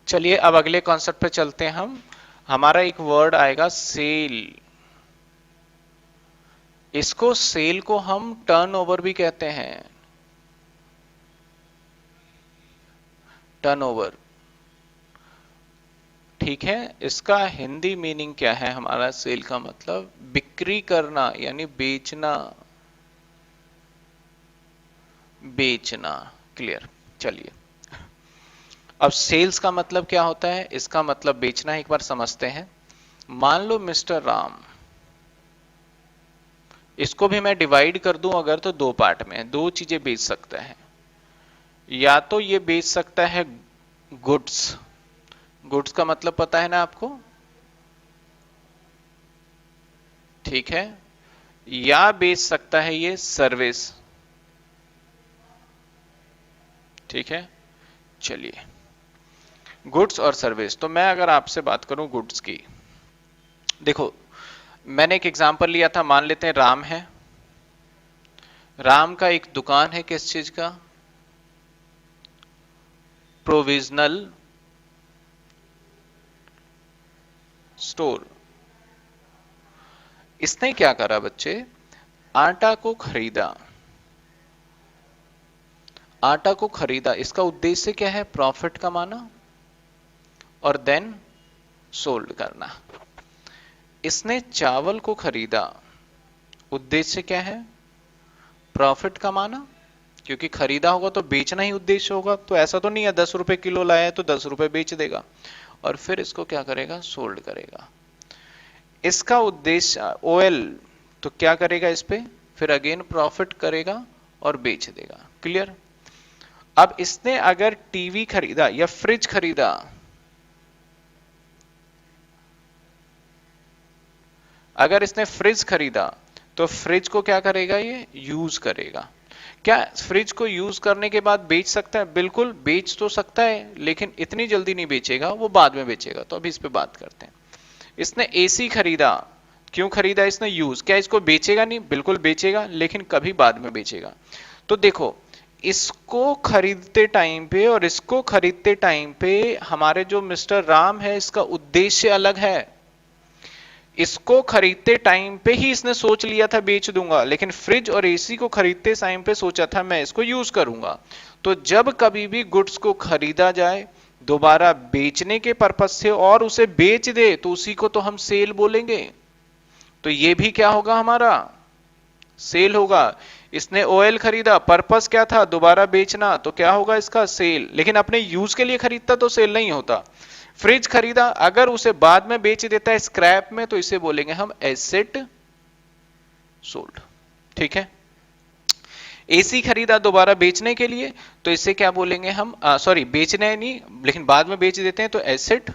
चलिए अब अगले कॉन्सेप्ट पे चलते हैं हम। हमारा एक वर्ड आएगा सेल। इसको सेल को हम टर्नओवर भी कहते हैं, टर्नओवर, ठीक है? इसका हिंदी मीनिंग क्या है हमारा, सेल का मतलब बिक्री करना यानी बेचना, बेचना। क्लियर? चलिए अब सेल्स का मतलब क्या होता है, इसका मतलब बेचना है, एक बार समझते हैं। मान लो मिस्टर राम, इसको भी मैं डिवाइड कर दूं अगर तो 2 पार्ट में, 2 चीजें बेच सकता है। या तो ये बेच सकता है गुड्स, गुड्स का मतलब पता है ना आपको, ठीक है? या बेच सकता है ये सर्विस। ठीक है, चलिए गुड्स और सर्विस। तो मैं अगर आपसे बात करूं गुड्स की, देखो मैंने एक एग्जांपल लिया था, मान लेते हैं राम है, राम का एक दुकान है, किस चीज का, प्रोविजनल स्टोर। इसने क्या करा बच्चे, आटा को खरीदा, आटा को खरीदा, इसका उद्देश्य क्या है, प्रॉफिट कमाना और देन सोल्ड करना। इसने चावल को खरीदा, उद्देश्य क्या है, प्रॉफिट कमाना, क्योंकि खरीदा होगा तो बेचना ही उद्देश्य होगा, तो ऐसा तो नहीं है 10 रुपए किलो लाया है तो 10 रुपए बेच देगा, और फिर इसको क्या करेगा, सोल्ड करेगा। इसका उद्देश्य ओएल, तो क्या करेगा इस पे, फिर अगेन प्रॉफिट करेगा और बेच देगा। क्लियर। अब इसने अगर टीवी खरीदा या फ्रिज खरीदा, अगर इसने फ्रिज खरीदा तो फ्रिज को क्या करेगा, ये यूज करेगा। क्या फ्रिज को यूज करने के बाद बेच सकता है, बिल्कुल बेच तो सकता है, लेकिन इतनी जल्दी नहीं बेचेगा, वो बाद में बेचेगा। तो अभी इस पे बात करते हैं। इसने एसी खरीदा, क्यों खरीदा इसने, यूज। क्या इसको बेचेगा, नहीं, बिल्कुल बेचेगा, लेकिन कभी बाद में बेचेगा। तो देखो इसको खरीदते टाइम पे और इसको खरीदते टाइम पे हमारे जो मिस्टर राम है, इसका उद्देश्य अलग है। इसको खरीदते टाइम पे ही इसने सोच लिया था बेच दूंगा, लेकिन फ्रिज और एसी को खरीदते टाइम पे सोचा था मैं इसको यूज करूंगा। तो जब कभी भी गुड्स को खरीदा जाए दोबारा बेचने के पर्पज से और उसे बेच दे, तो उसी को तो हम सेल बोलेंगे। तो ये भी क्या होगा, हमारा सेल होगा। इसने ऑयल खरीदा, पर्पस क्या था, दोबारा बेचना, तो क्या होगा इसका, सेल। लेकिन अपने यूज के लिए खरीदता तो सेल नहीं होता। फ्रिज खरीदा, अगर उसे बाद में बेच देता है स्क्रैप में, तो इसे बोलेंगे हम एसेट सोल्ड। ठीक है। एसी खरीदा दोबारा बेचने के लिए, तो इसे क्या बोलेंगे हम, सॉरी बेचने नहीं, लेकिन बाद में बेच देते हैं, तो एसेट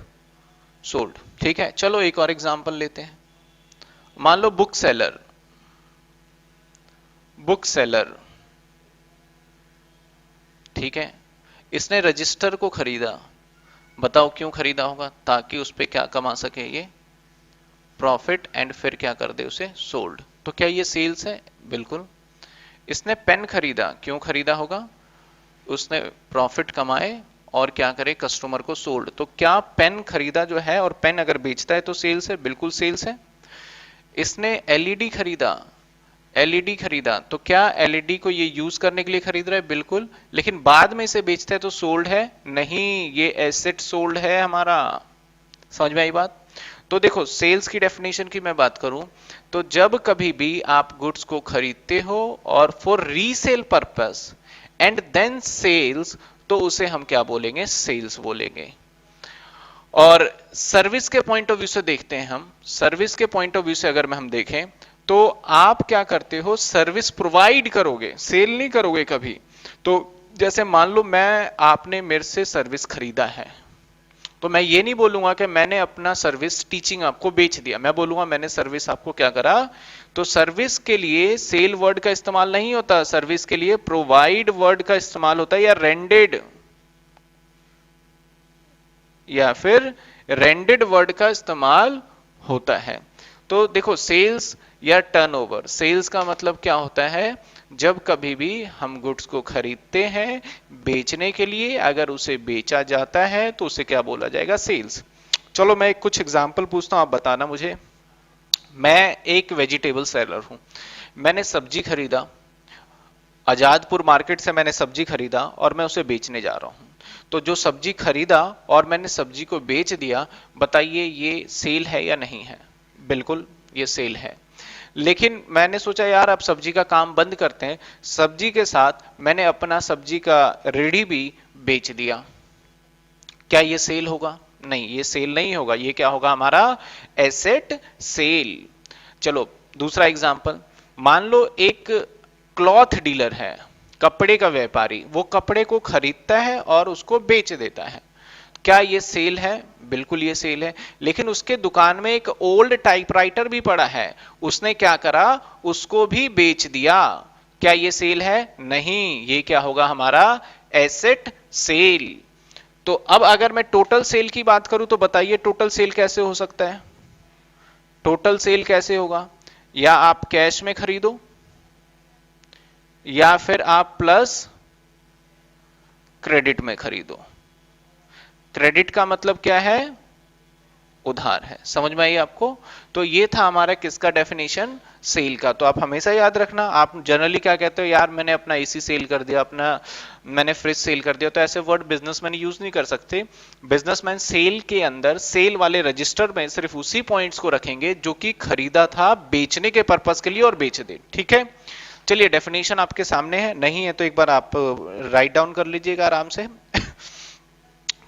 सोल्ड। ठीक है। चलो एक और एग्जांपल लेते हैं। मान लो बुक सेलर, बुक सेलर, ठीक है, इसने रजिस्टर को खरीदा। बताओ क्यों खरीदा होगा, ताकि उस पे क्या कमा सके, ये प्रॉफिट, एंड फिर क्या कर दे, उसे सोल्ड। तो क्या ये सेल्स है, बिल्कुल। इसने पेन खरीदा, क्यों खरीदा होगा, उसने प्रॉफिट कमाए और क्या करे, कस्टमर को सोल्ड। तो क्या पेन खरीदा जो है और पेन अगर बेचता है तो सेल्स है, बिल्कुल सेल्स है। इसने एलईडी खरीदा, एलईडी खरीदा, तो क्या एलईडी को ये यूज करने के लिए खरीद रहा है, बिल्कुल, लेकिन बाद में इसे बेचता है तो सोल्ड है, नहीं, ये एसेट सोल्ड है हमारा। समझ में आई बात। तो देखो सेल्स की डेफिनेशन की मैं बात करूं, तो जब कभी भी आप गुड्स को खरीदते हो और for resale purpose and then sales, तो उसे हम क्या बोलेंगे, सेल्स बोलेंगे। और सर्विस के पॉइंट ऑफ व्यू से देखते हैं हम, सर्विस के पॉइंट ऑफ व्यू से अगर हम देखें, तो आप क्या करते हो, सर्विस प्रोवाइड करोगे, सेल नहीं करोगे कभी। तो जैसे मान लो मैं, आपने मेरे से सर्विस खरीदा है, तो मैं ये नहीं बोलूंगा कि मैंने अपना सर्विस टीचिंग आपको बेच दिया, मैं बोलूंगा मैंने सर्विस आपको क्या करा। तो सर्विस के लिए सेल वर्ड का इस्तेमाल नहीं होता, सर्विस के लिए प्रोवाइड वर्ड का इस्तेमाल होता है, या रेंडेड, या फिर रेंडेड वर्ड का इस्तेमाल होता है। तो देखो सेल्स या टर्नओवर, सेल्स का मतलब क्या होता है, जब कभी भी हम गुड्स को खरीदते हैं बेचने के लिए, अगर उसे बेचा जाता है तो उसे क्या बोला जाएगा, सेल्स। चलो मैं कुछ एग्जांपल पूछता हूं, आप बताना मुझे। मैं एक वेजिटेबल सेलर हूं, मैंने सब्जी खरीदा, आजादपुर मार्केट से मैंने सब्जी खरीदा और मैं उसे बेचने जा रहा हूं। तो जो सब्जी खरीदा और मैंने सब्जी को बेच दिया, बताइए ये सेल है या नहीं है, बिल्कुल ये सेल है। लेकिन मैंने सोचा यार अब सब्जी का काम बंद करते हैं, सब्जी के साथ मैंने अपना सब्जी का रेडी भी बेच दिया, क्या ये सेल होगा, नहीं, ये सेल नहीं होगा, ये क्या होगा हमारा, एसेट सेल। चलो दूसरा एग्जांपल, मान लो एक क्लॉथ डीलर है, कपड़े का व्यापारी, वो कपड़े को खरीदता है और उसको बेच देता है। क्या ये सेल है? बिल्कुल ये सेल है। लेकिन उसके दुकान में एक ओल्ड टाइपराइटर भी पड़ा है, उसने क्या करा, उसको भी बेच दिया। क्या ये सेल है? नहीं, ये क्या होगा हमारा, एसेट सेल। तो अब अगर मैं टोटल सेल की बात करूं तो बताइए टोटल सेल कैसे हो सकता है? टोटल सेल कैसे होगा? या आप कैश में खरीदो, या फिर आप प्लस क्रेडिट में खरीदो। क्रेडिट का मतलब क्या है? उधार है। समझ में आई आपको? तो ये था हमारा किसका डेफिनेशन, सेल का। तो आप हमेशा याद रखना, आप जनरली क्या कहते हो, यार मैंने अपना एसी सेल कर दिया, अपना मैंने फ्रिज सेल कर दिया, तो ऐसे वर्ड बिजनेसमैन यूज नहीं कर सकते। बिजनेसमैन सेल के अंदर सेल वाले रजिस्टर में सिर्फ उसी पॉइंट्स को रखेंगे जो कि खरीदा था बेचने के पर्पस के लिए और बेच दे। ठीक है, चलिए डेफिनेशन आपके सामने है, नहीं है तो एक बार आप राइट डाउन कर लीजिएगा आराम से।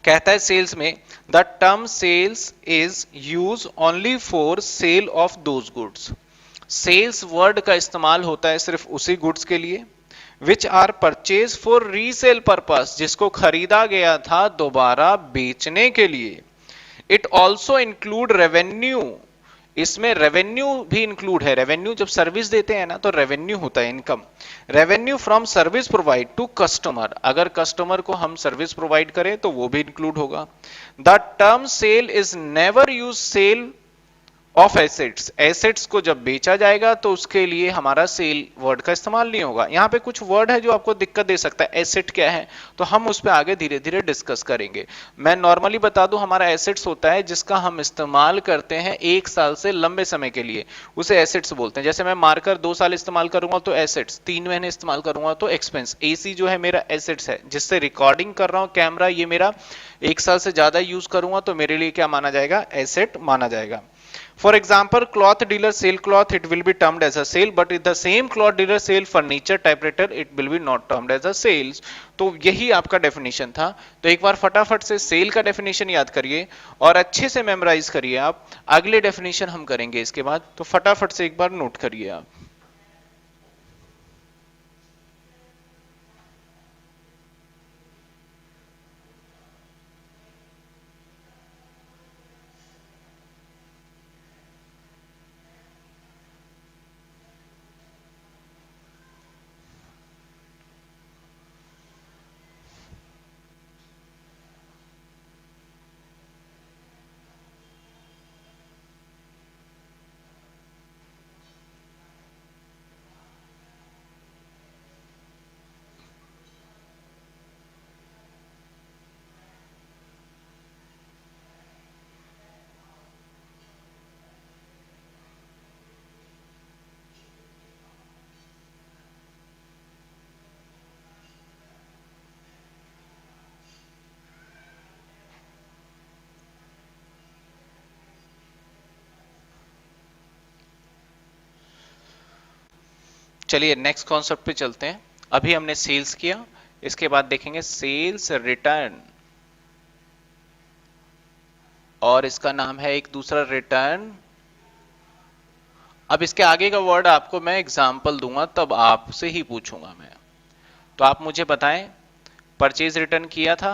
कहता है सेल्स में, the term sales is use only for sale of those goods. Sales word का इस्तेमाल होता है सिर्फ उसी गुड्स के लिए which are purchase for resale purpose, जिसको खरीदा गया था दोबारा बेचने के लिए। इट ऑल्सो इंक्लूड रेवेन्यू, इसमें रेवेन्यू भी इंक्लूड है। रेवेन्यू जब सर्विस देते हैं ना तो रेवेन्यू होता है, income. Revenue from service provide to customer, अगर कस्टमर को हम सर्विस प्रोवाइड करें तो वो भी इंक्लूड होगा। The term sale is never use sale of assets, assets को जब बेचा जाएगा तो उसके लिए हमारा सेल वर्ड का इस्तेमाल नहीं होगा। यहां पे कुछ वर्ड है जो आपको दिक्कत दे सकता है, एसेट क्या है, तो हम उस पर आगे धीरे धीरे डिस्कस करेंगे। मैं नॉर्मली बता दूं, हमारा एसेट्स होता है जिसका हम इस्तेमाल करते हैं 1 साल से लंबे समय के लिए, उसे एसेट्स बोलते हैं। जैसे मैं मार्कर 2 साल इस्तेमाल करूंगा तो एसेट्स, 3 महीने इस्तेमाल करूंगा तो एक्सपेंस। एसी जो है मेरा एसेट्स है, जिससे रिकॉर्डिंग कर रहा हूं, कैमरा ये मेरा 1 साल से ज्यादा यूज करूंगा तो मेरे लिए क्या माना जाएगा, एसेट माना जाएगा। For example, cloth dealer sell cloth, it will be termed as a sale, but if the same cloth dealer sell furniture typewriter, it will be not termed as a sales। तो यही आपका डेफिनेशन था। तो एक बार फटाफट से सेल का डेफिनेशन याद करिए और अच्छे से मेमोराइज करिए आप, अगले डेफिनेशन हम करेंगे इसके बाद, तो फटाफट से एक बार नोट करिए आप। चलिए नेक्स्ट कॉन्सेप्ट पे चलते हैं। अभी हमने सेल्स किया, इसके बाद देखेंगे सेल्स रिटर्न, और इसका नाम है एक दूसरा रिटर्न। अब इसके आगे का वर्ड आपको मैं एग्जाम्पल दूंगा तब आपसे ही पूछूंगा मैं। तो आप मुझे बताएं, परचेज रिटर्न किया था?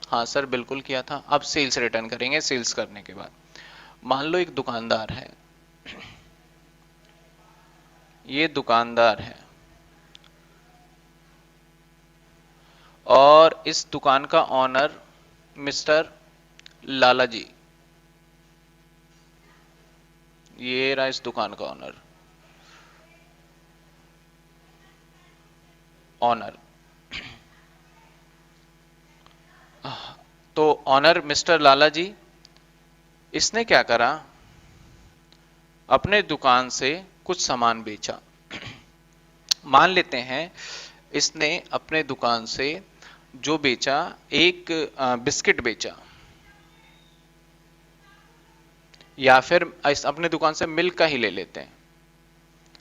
हाँ सर बिल्कुल किया था। अब सेल्स रिटर्न करेंगे। सेल्स करने के बाद मान लो एक दुकानदार है, ये दुकानदार है और इस दुकान का ऑनर मिस्टर लाला जी, ये रहा इस दुकान का ऑनर। ऑनर तो ऑनर मिस्टर लाला जी, इसने क्या करा, अपने दुकान से कुछ सामान बेचा। मान लेते हैं इसने अपने दुकान से जो बेचा, एक बिस्किट बेचा, या फिर अपने दुकान से मिल्क का ही ले लेते हैं,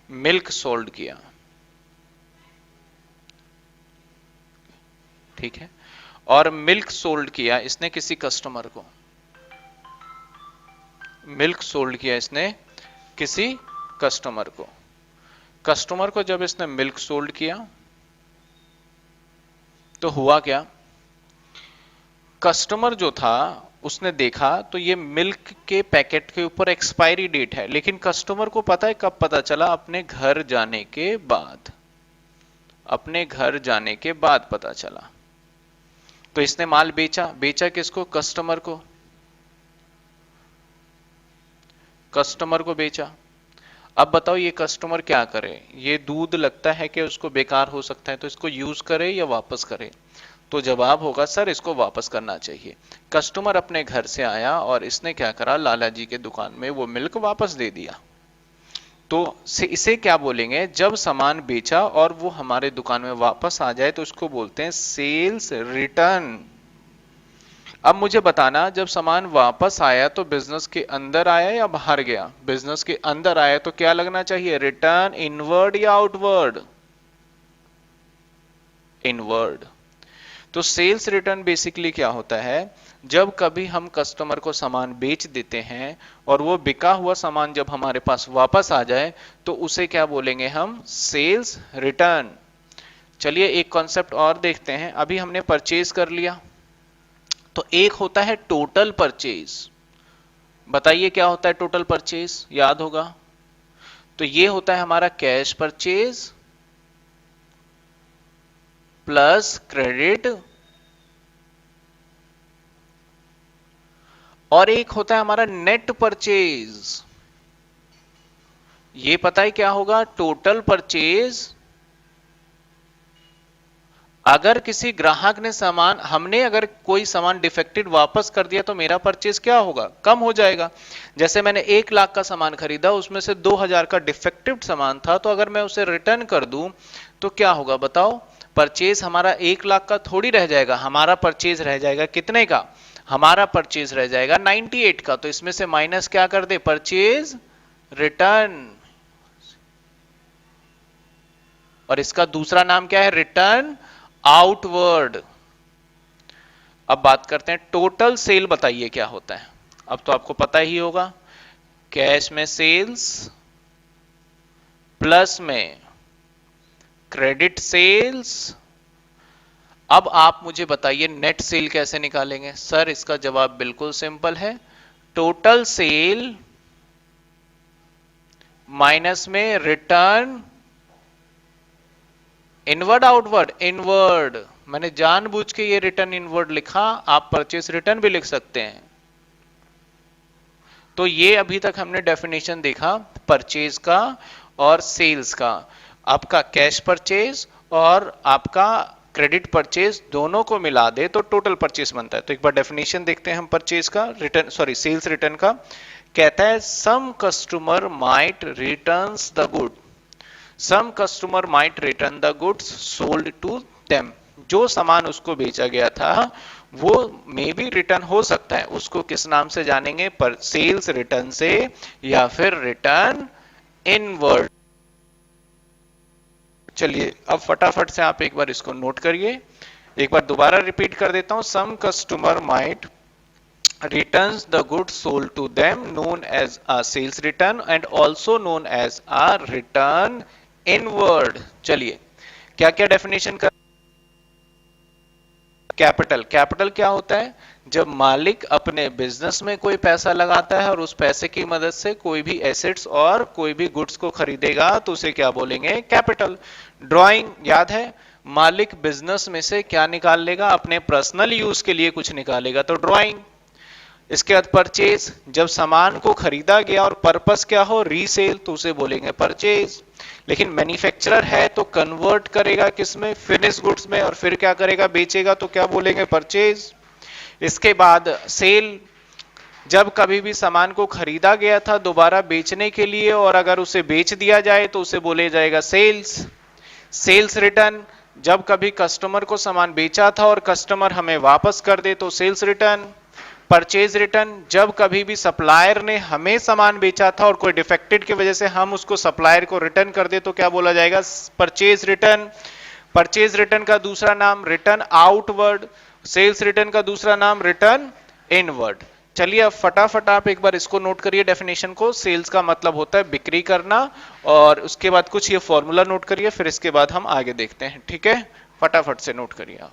मिल्क सोल्ड किया। ठीक है, और मिल्क सोल्ड किया इसने किसी कस्टमर को, मिल्क सोल्ड किया इसने किसी कस्टमर को। कस्टमर को जब इसने मिल्क सोल्ड किया तो हुआ क्या, कस्टमर जो था उसने देखा तो ये मिल्क के पैकेट के ऊपर एक्सपायरी डेट है, लेकिन कस्टमर को पता है कब पता चला? अपने घर जाने के बाद, अपने घर जाने के बाद पता चला। तो इसने माल बेचा, बेचा किसको? कस्टमर को, कस्टमर को बेचा। अब बताओ ये कस्टमर क्या करे? ये दूध लगता है कि उसको बेकार हो सकता है, तो इसको यूज करे या वापस करे? तो जवाब होगा सर इसको वापस करना चाहिए। कस्टमर अपने घर से आया और इसने क्या करा? लाला जी के दुकान में वो मिल्क वापस दे दिया। तो इसे क्या बोलेंगे? जब सामान बेचा और वो हमारे दुकान में वापस आ जाए तो इसको बोलते हैं सेल्स रिटर्न। अब मुझे बताना, जब सामान वापस आया तो बिजनेस के अंदर आया या बाहर गया? बिजनेस के अंदर आया तो क्या लगना चाहिए? रिटर्न इनवर्ड या आउटवर्ड? इनवर्ड। तो सेल्स रिटर्न बेसिकली क्या होता है? जब कभी हम कस्टमर को सामान बेच देते हैं और वो बिका हुआ सामान जब हमारे पास वापस आ जाए तो उसे क्या बोलेंगे हम? Sales return. चलिए एक कॉन्सेप्ट और देखते हैं। अभी हमने परचेज कर लिया, तो एक होता है टोटल परचेज। बताइए क्या होता है टोटल परचेज? याद होगा। तो ये होता है हमारा कैश परचेज प्लस क्रेडिट, और एक होता है हमारा नेट परचेज। ये पता है क्या होगा? Total purchase. अगर किसी ग्राहक ने सामान, हमने अगर कोई सामान डिफेक्टेड वापस कर दिया तो मेरा परचेज क्या होगा? कम हो जाएगा। जैसे मैंने 1 लाख का सामान खरीदा, उसमें से 2,000 का डिफेक्टिव सामान था, तो अगर मैं उसे रिटर्न कर दूं तो क्या होगा बताओ? परचेज हमारा 1 लाख का थोड़ी रह जाएगा, हमारा परचेज रह जाएगा कितने का? हमारा परचेज रह जाएगा 98 का। तो इसमें से माइनस क्या कर दे? Purchase return. और इसका दूसरा नाम क्या है? Return outward. अब बात करते हैं टोटल सेल। बताइए क्या होता है? अब तो आपको पता ही होगा, कैश में सेल्स प्लस में क्रेडिट सेल्स। अब आप मुझे बताइए नेट सेल कैसे निकालेंगे? सर इसका जवाब बिल्कुल सिंपल है, टोटल सेल माइनस में रिटर्न इनवर्ड आउटवर्ड। इनवर्ड। मैंने जानबूझ के ये रिटर्न इनवर्ड लिखा, आप परचेस रिटर्न भी लिख सकते हैं। तो ये अभी तक हमने डेफिनेशन देखा परचेज का और सेल्स का। आपका कैश परचेज और आपका क्रेडिट परचेज दोनों को मिला दे तो टोटल परचेज बनता है। तो एक बार डेफिनेशन देखते हैं हम परचेज का, रिटर्न सॉरी सेल्स रिटर्न का। कहता है some customer might returns the good, some customer might return the goods sold to them. जो सामान उसको बेचा गया था वो मे भी रिटर्न हो सकता है। उसको किस नाम से जानेंगे? पर सेल्स रिटर्न से या फिर रिटर्न इनवर्ड। चलिए अब फटाफट से आप एक बार इसको नोट करिए। एक बार दोबारा रिपीट कर देता हूं। Some customer might returns the goods sold to them known as a sales return and also known as a return inward। चलिए क्या क्या डेफिनेशन कर। कैपिटल, कैपिटल क्या होता है? जब मालिक अपने बिजनेस में कोई पैसा लगाता है और उस पैसे की मदद से कोई भी एसेट्स और कोई भी गुड्स को खरीदेगा तो उसे क्या बोलेंगे? कैपिटल। ड्राइंग याद है, मालिक बिजनेस में से क्या निकाल लेगा? अपने पर्सनल यूज के लिए कुछ निकालेगा तो ड्राइंग। इसके बाद परचेज, जब सामान को खरीदा गया और पर्पस क्या हो? रीसेल, तो उसे बोलेंगे परचेज। लेकिन मैन्युफैक्चरर है तो कन्वर्ट करेगा किसमें? फिनिश गुड्स में, और फिर क्या करेगा? बेचेगा, तो क्या बोलेंगे? परचेज। इसके बाद सेल, जब कभी भी सामान को खरीदा गया था दोबारा बेचने के लिए और अगर उसे बेच दिया जाए तो उसे बोले जाएगा सेल्स। सेल्स रिटर्न, जब कभी कस्टमर को सामान बेचा था और कस्टमर हमें वापस कर दे तो सेल्स रिटर्न। परचेज रिटर्न, जब कभी भी सप्लायर ने हमें सामान बेचा था और कोई डिफेक्टेड की वजह से हम उसको सप्लायर को रिटर्न कर दे तो क्या बोला जाएगा? Purchase return. परचेज रिटर्न का दूसरा नाम रिटर्न आउटवर्ड, सेल्स रिटर्न का दूसरा नाम रिटर्न इनवर्ड। चलिए अब फटाफट आप एक बार इसको नोट करिए डेफिनेशन को। सेल्स का मतलब होता है बिक्री करना, और उसके बाद कुछ ये फॉर्मूला नोट करिए, फिर इसके बाद हम आगे देखते हैं। ठीक है, फटाफट से नोट करिए आप।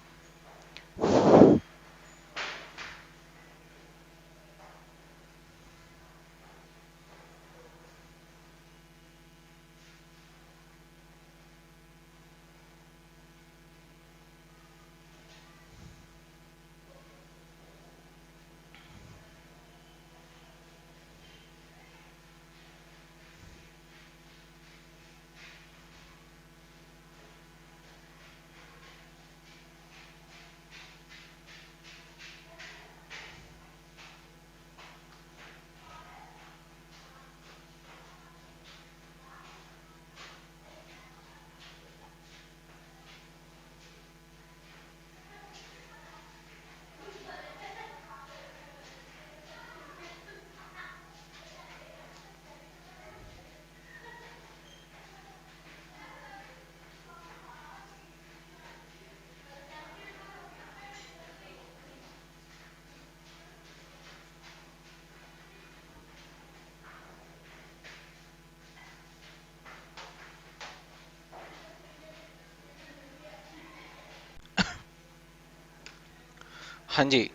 हाँ जी,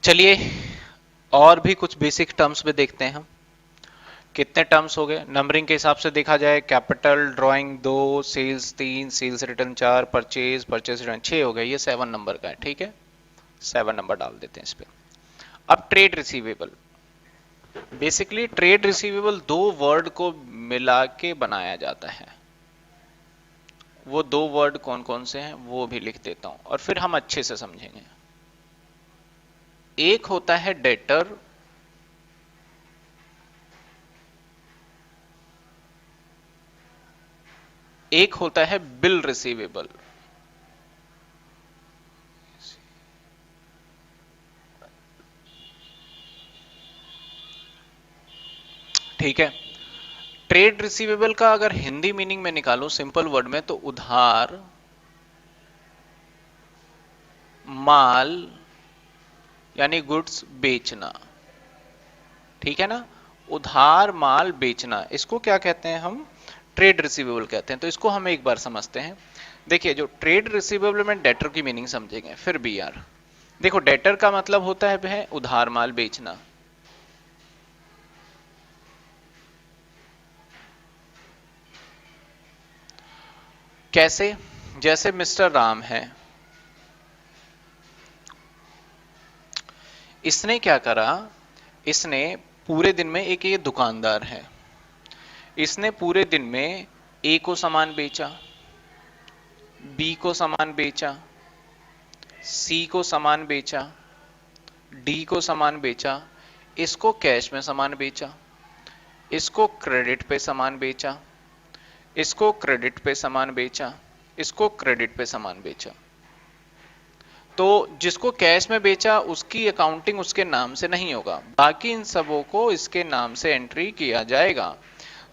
चलिए और भी कुछ बेसिक टर्म्स में देखते हैं हम। कितने टर्म्स हो गए नंबरिंग के हिसाब से देखा जाए? Capital drawing 2, sales 3, sales return 4, purchase purchase return 6 हो गए। ये 7 नंबर का है, ठीक है, 7 नंबर डाल देते हैं इस पे। अब trade receivable, basically trade receivable दो वर्ड को मिला के बनाया जाता है। वो दो वर्ड कौन कौन से हैं वो भी लिख देता हूं और फिर हम अच्छे से समझेंगे। एक होता है डेटर, एक होता है बिल रिसीवेबल। ठीक है, ट्रेड रिसीवेबल का अगर हिंदी मीनिंग में निकालूं सिंपल वर्ड में तो उधार माल यानी गुड्स बेचना। ठीक है ना, उधार माल बेचना, इसको क्या कहते हैं हम? ट्रेड रिसीवेबल कहते हैं। तो इसको हम एक बार समझते हैं। देखिए, जो ट्रेड रिसीवेबल में डेटर की मीनिंग समझेंगे फिर भी यार। देखो, डेटर का मतलब होता है उधार माल बेचना। कैसे? जैसे मिस्टर राम है, इसने क्या करा, इसने पूरे दिन में, एक ये दुकानदार है, इसने पूरे दिन में ए को सामान बेचा, बी को सामान बेचा, सी को सामान बेचा, डी को सामान बेचा, इसको कैश में सामान बेचा, इसको क्रेडिट पे सामान बेचा, इसको क्रेडिट पे सामान बेचा, इसको क्रेडिट पे सामान बेचा। तो जिसको कैश में बेचा उसकी अकाउंटिंग उसके नाम से नहीं होगा, बाकी इन सबों को इसके नाम से एंट्री किया जाएगा।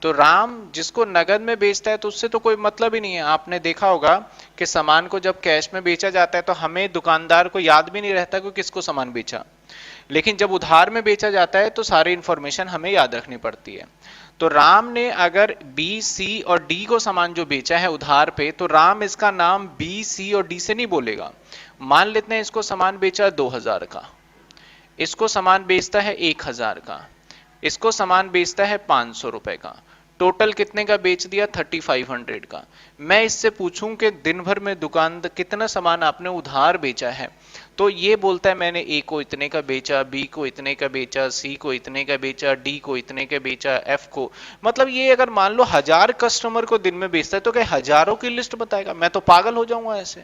तो राम जिसको नगद में बेचता है तो उससे तो कोई मतलब ही नहीं है। आपने देखा होगा कि सामान को जब कैश में बेचा जाता है तो हमें दुकानदार को याद भी नहीं रहता कि किसको सामान बेचा, लेकिन जब उधार में बेचा जाता है तो सारी इंफॉर्मेशन हमें याद रखनी पड़ती है। तो राम ने अगर बी, सी और डी को सामान जो बेचा है उधार पे, तो राम इसका नाम बी, सी और डी से नहीं बोलेगा। मान लेते हैं इसको सामान बेचा 2000 का, इसको सामान बेचता है 1000 का, इसको सामान बेचता है 500 रुपए का, टोटल कितने का बेच दिया? 3500 का। मैं इससे पूछूं कि दिन भर में दुकान कितना सामान आपने उधार बेचा है, तो ये बोलता है मैंने ए को इतने का बेचा, बी को इतने का बेचा, सी को इतने का बेचा, डी को इतने का बेचा, एफ को, मतलब ये अगर मान लो 1000 कस्टमर को दिन में बेचता है तो क्या हजारों की लिस्ट बताएगा? मैं तो पागल हो जाऊंगा ऐसे।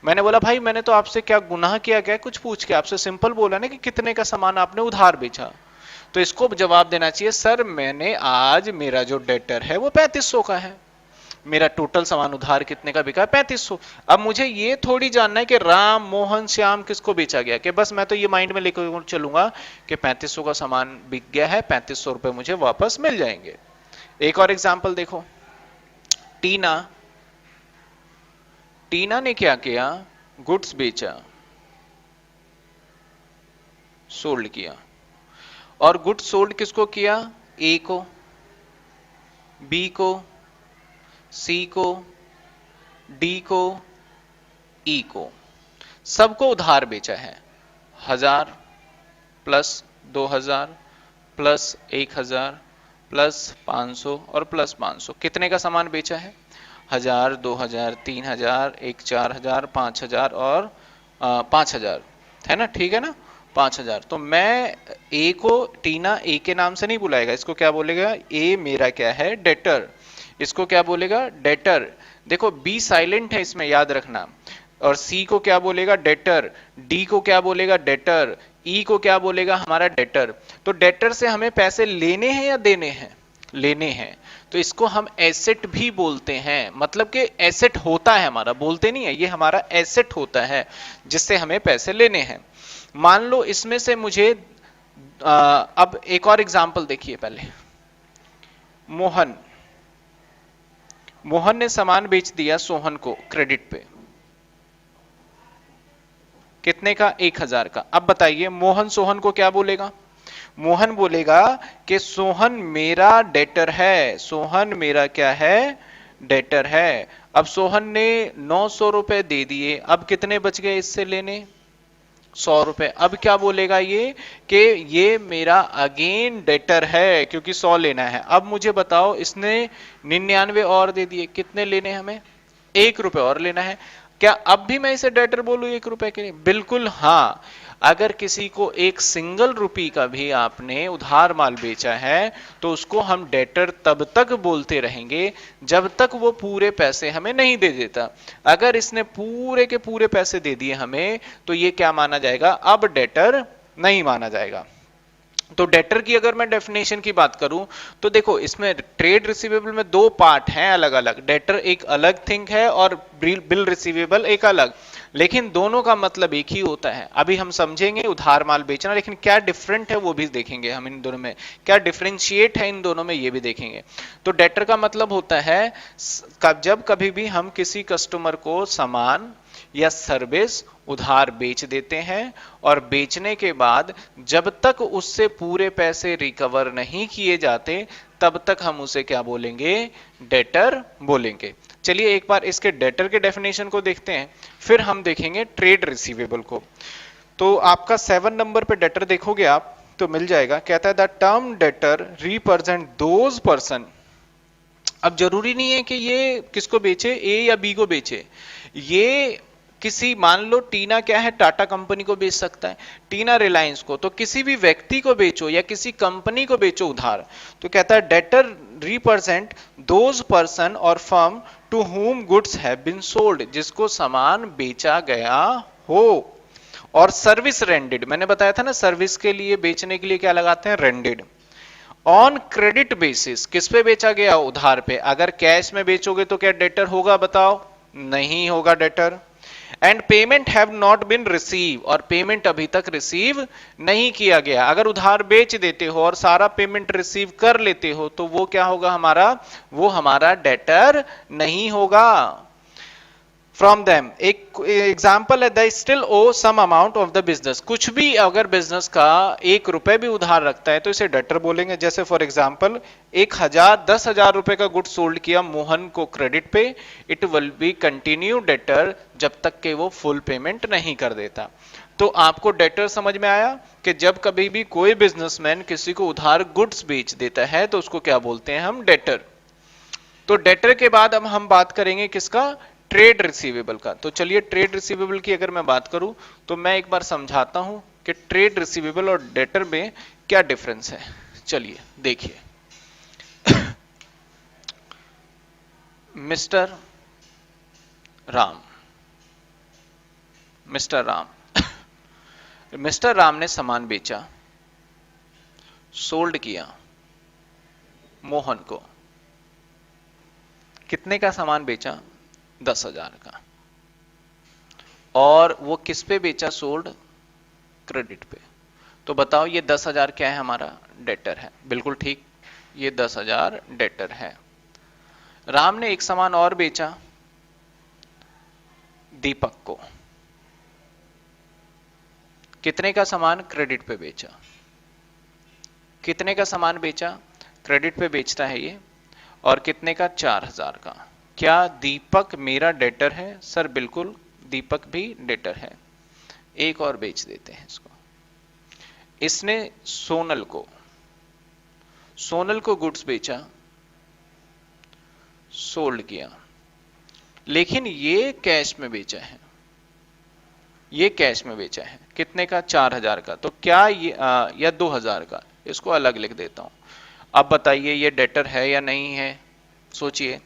मैंने बोला भाई मैंने तो आपसे क्या गुनाह किया, क्या कुछ पूछ के? आपसे सिंपल बोला ना कि कितने का सामान आपने उधार बेचा, तो इसको जवाब देना चाहिए सर मैंने आज, मेरा जो डेटर है वो 3500 का है, मेरा टोटल सामान उधार कितने का बिका? 3500। अब मुझे ये थोड़ी जानना है कि राम, मोहन, श्याम किसको बेचा गया, कि बस मैं तो ये माइंड में लेकर चलूंगा कि 3500 का सामान बिक गया है, 3500 रुपए मुझे वापस मिल जाएंगे। एक और एग्जाम्पल देखो, टीना, टीना ने क्या किया? गुड्स बेचा, सोल्ड किया। और गुड्स सोल्ड किसको किया? ए को, बी को, सी को, डी को, ई को, सबको उधार बेचा है। 1000 प्लस 2000 प्लस 1000 प्लस 500 और प्लस 500, कितने का सामान बेचा है? 1000, 2000, 3000, एक 4000, 5000 और 5000, है ना? ठीक है ना, 5000। तो मैं ए को, टीना ए के नाम से नहीं बुलाएगा, इसको क्या बोलेगा? ए मेरा क्या है? डेटर। इसको क्या बोलेगा? डेटर। देखो बी साइलेंट है इसमें, याद रखना। और सी को क्या बोलेगा? डेटर। डी को क्या बोलेगा? डेटर। ई को क्या बोलेगा? हमारा डेटर। तो डेटर से हमें पैसे लेने हैं या देने हैं? लेने हैं। तो इसको हम एसेट भी बोलते हैं, मतलब कि एसेट होता है हमारा, बोलते नहीं है, ये हमारा एसेट होता है जिससे हमें पैसे लेने हैं। मान लो इसमें से मुझे अब एक और एग्जांपल देखिए पहले। मोहन, मोहन ने सामान बेच दिया सोहन को क्रेडिट पे, कितने का? 1000 का। अब बताइए मोहन सोहन को क्या बोलेगा? मोहन बोलेगा कि सोहन मेरा डेटर है, सोहन मेरा क्या है? डेटर है। अब सोहन ने 900 रुपए दे दिए, अब कितने बच गए इससे लेने? 100 रुपए। अब क्या बोलेगा ये कि ये मेरा अगेन डेटर है क्योंकि 100 लेना है। अब मुझे बताओ, इसने 99 और दे दिए, कितने लेने हमें? 1 रुपए और लेना है। क्या अब भी मैं इसे डेटर बोलूं 1 रुपए के लिए? बिल्कुल हाँ। अगर किसी को एक सिंगल रुपी का भी आपने उधार माल बेचा है तो उसको हम डेटर तब तक बोलते रहेंगे जब तक वो पूरे पैसे हमें नहीं दे देता। अगर इसने पूरे के पूरे पैसे दे दिए हमें तो ये क्या माना जाएगा? अब डेटर नहीं माना जाएगा। तो डेटर की अगर मैं डेफिनेशन की बात करूं तो देखो, इसमें ट्रेड रिसीवेबल में दो पार्ट हैं अलग अलग। डेटर एक अलग थिंग है और बिल रिसीवेबल एक अलग, लेकिन दोनों का मतलब एक ही होता है। अभी हम समझेंगे उधार माल बेचना, लेकिन क्या डिफरेंट है वो भी देखेंगे हम इन दोनों में, क्या डिफरेंशिएट है इन दोनों में ये भी देखेंगे। तो डेटर का मतलब होता है जब कभी भी हम किसी कस्टमर को सामान या सर्विस उधार बेच देते हैं और बेचने के बाद जब तक उससे पूरे पैसे रिकवर नहीं किए जाते तब तक हम उसे क्या बोलेंगे? डेटर बोलेंगे। चलिए एक बार इसके डेटर के डेफिनेशन को देखते हैं, फिर हम देखेंगे ट्रेड रिसीवेबल को। तो आपका 7 नंबर पे डेटर देखोगे आप तो मिल जाएगा, कहता है the term debtor represent those person. अब जरूरी नहीं है कि ये किसको बेचे, ए या बी को बेचे। ये किसी, मान लो टीना क्या है, टाटा कंपनी को बेच सकता है, टीना रिलायंस को, तो किसी भी व्यक्ति को बेचो या किसी कंपनी को बेचो उधार। तो कहता है डेटर रिप्रेजेंट दोज पर्सन और firm to whom goods have been sold, जिसको सामान बेचा गया हो। और सर्विस रेंडेड, मैंने बताया था ना सर्विस के लिए बेचने के लिए क्या लगाते हैं? रेंडेड। ऑन क्रेडिट बेसिस, किस पे बेचा गया? उधार पे। अगर कैश में बेचोगे तो क्या डेटर होगा? बताओ, नहीं होगा debtor. And payment have not been receive, और पेमेंट अभी तक रिसीव नहीं किया गया। अगर उधार बेच देते हो और सारा पेमेंट रिसीव कर लेते हो तो वो क्या होगा हमारा? वो हमारा डेटर नहीं होगा। फ्रॉम देम, एक एग्जाम्पल है, the still owe some amount of the business. कुछ भी अगर बिजनेस का 1 रुपए भी उधार रखता है तो इसे डेटर बोलेंगे। जैसे फॉर एग्जाम्पल 10,000 रुपए का गुड सोल्ड किया मोहन को क्रेडिट पे, it will be continue debtor जब तक कि वो फुल पेमेंट नहीं कर देता। तो आपको डेटर समझ में आया कि जब कभी भी कोई बिजनेसमैन किसी को उधार गुड्स बेच देता है तो उसको क्या बोलते हैं हम? डेटर। तो डेटर के बाद अब हम बात करेंगे किसका? ट्रेड रिसीवेबल का। तो चलिए ट्रेड रिसीवेबल की अगर मैं बात करूं तो मैं एक बार समझाता हूं कि ट्रेड रिसीवेबल और डेटर में क्या डिफरेंस है। चलिए देखिए। Mister Ram, mister Ram mister Ram ने सामान बेचा, सोल्ड किया मोहन को। कितने का सामान बेचा? 10,000 का। और वो किस पे बेचा? सोल्ड, क्रेडिट पे। तो बताओ ये 10,000 क्या है? हमारा डेटर है। बिल्कुल ठीक, ये 10,000 डेटर है। राम ने एक सामान और बेचा दीपक को। कितने का सामान? क्रेडिट पे बेचा। कितने का सामान बेचा? क्रेडिट पे बेचता है ये। और कितने का? 4,000 का। क्या दीपक मेरा डेटर है? सर बिल्कुल, दीपक भी डेटर है। एक और बेच देते हैं इसको। इसने सोनल को गुड्स बेचा, सोल्ड किया, लेकिन ये कैश में बेचा है। ये कैश में बेचा है। कितने का? 4,000 का। तो क्या ये या 2,000 का? इसको अलग लिख देता हूं। अब बताइए ये डेटर है या नहीं है? सोचिए,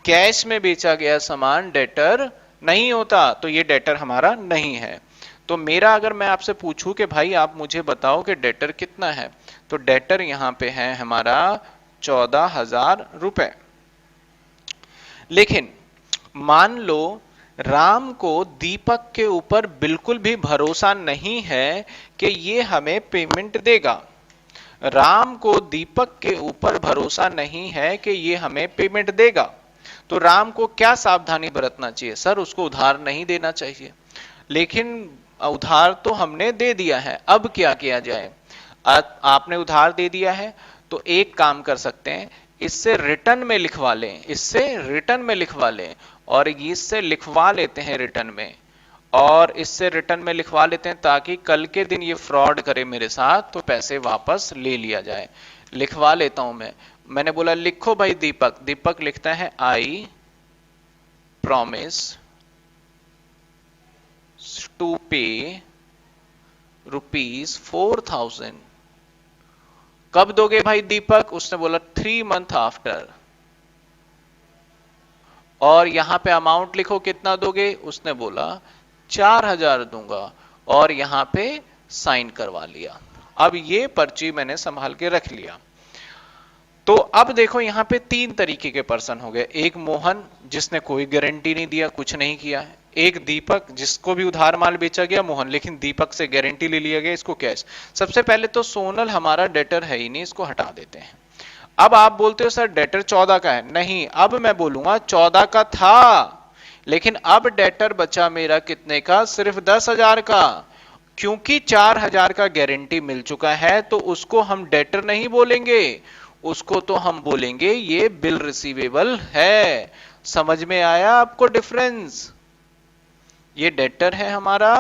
कैश में बेचा गया सामान डेटर नहीं होता, तो ये डेटर हमारा नहीं है। तो मेरा, अगर मैं आपसे पूछूं कि भाई आप मुझे बताओ कि डेटर कितना है, तो डेटर यहां पे है हमारा 14,000 रुपए। लेकिन मान लो राम को दीपक के ऊपर बिल्कुल भी भरोसा नहीं है कि ये हमें पेमेंट देगा। राम को दीपक के ऊपर भरोसा नहीं है कि ये हमें पेमेंट देगा। तो राम को क्या सावधानी बरतना चाहिए? सर उसको उधार नहीं देना चाहिए, लेकिन उधार तो हमने दे दिया है, अब क्या किया जाए? आपने उधार दे दिया है तो एक काम कर सकते हैं, इससे रिटर्न में लिखवा लें, इससे रिटर्न में लिखवा लें, और इससे लिखवा लेते हैं रिटर्न में, और इससे रिटर्न में लिखवा लेते हैं ताकि कल के दिन ये फ्रॉड करे मेरे साथ तो पैसे वापस ले लिया जाए। लिखवा लेता हूं मैंने बोला लिखो भाई दीपक। दीपक लिखता है आई प्रॉमिस टू पे ₹4,000। कब दोगे भाई दीपक? उसने बोला 3 मंथ आफ्टर। और यहां पे अमाउंट लिखो कितना दोगे? उसने बोला 4,000 दूंगा, और यहां पे साइन करवा लिया। अब ये पर्ची मैंने संभाल के रख लिया। तो अब देखो यहां पे 3 तरीके के पर्सन हो गए। एक मोहन जिसने कोई गारंटी नहीं दिया, कुछ नहीं किया है। एक दीपक जिसको भी उधार माल बेचा गया मोहन, लेकिन दीपक से गारंटी ले लिया गया, इसको कैश। सबसे पहले तो सोनल हमारा डेटर है ही नहीं, इसको हटा देते हैं। अब आप बोलते हो सर डेटर 14 का है। नहीं, अब मैं बोलूंगा 14 का था, लेकिन अब डेटर बचा मेरा कितने का? सिर्फ 10,000 का। क्योंकि 4,000 का गारंटी मिल चुका है तो उसको हम डेटर नहीं बोलेंगे, उसको तो हम बोलेंगे ये बिल रिसीवेबल है। समझ में आया आपको डिफरेंस? ये डेटर है हमारा,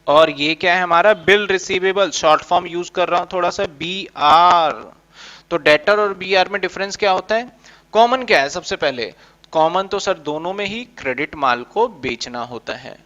और ये क्या है हमारा? Bill receivable. Short form use कर रहा हूं थोड़ा सा, BR। तो डेटर और BR में डिफरेंस क्या होता है? कॉमन क्या है? सबसे पहले कॉमन तो सर दोनों में ही क्रेडिट माल को बेचना होता है,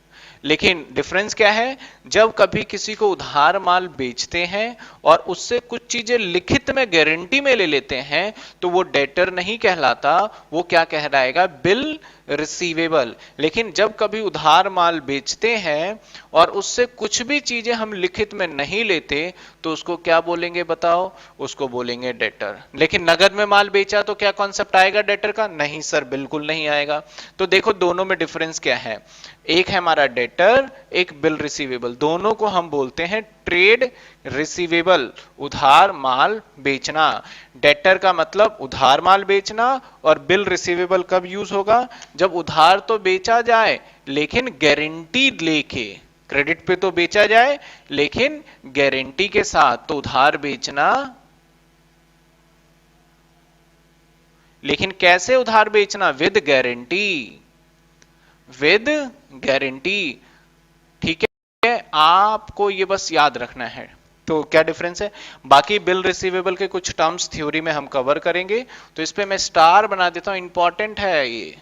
लेकिन डिफरेंस क्या है? जब कभी किसी को उधार माल बेचते हैं और उससे कुछ चीजें लिखित में गारंटी में ले लेते हैं तो वो डेटर नहीं कहलाता, वो क्या कहलाएगा? Bill receivable. लेकिन जब कभी उधार माल बेचते हैं और उससे कुछ भी चीजें हम लिखित में नहीं लेते तो उसको क्या बोलेंगे बताओ? उसको बोलेंगे डेटर। लेकिन नगद में माल बेचा तो क्या कॉन्सेप्ट आएगा डेटर का? नहीं सर, बिल्कुल नहीं आएगा। तो देखो दोनों में डिफरेंस क्या है? एक है हमारा डेटर, एक बिल रिसीवेबल। दोनों को हम बोलते हैं ट्रेड रिसीवेबल, उधार माल बेचना। डेटर का मतलब उधार माल बेचना, और बिल रिसीवेबल कब यूज होगा? जब उधार तो बेचा जाए लेकिन गारंटी लेके। क्रेडिट पे तो बेचा जाए लेकिन गारंटी के साथ, तो उधार बेचना। लेकिन कैसे उधार बेचना? With guarantee, with guarantee. ठीक है, आपको ये बस याद रखना है। तो क्या डिफरेंस है? बाकी बिल रिसीवेबल के कुछ टर्म्स थ्योरी में हम कवर करेंगे, तो इस पे मैं स्टार बना देता हूं, इंपॉर्टेंट है ये,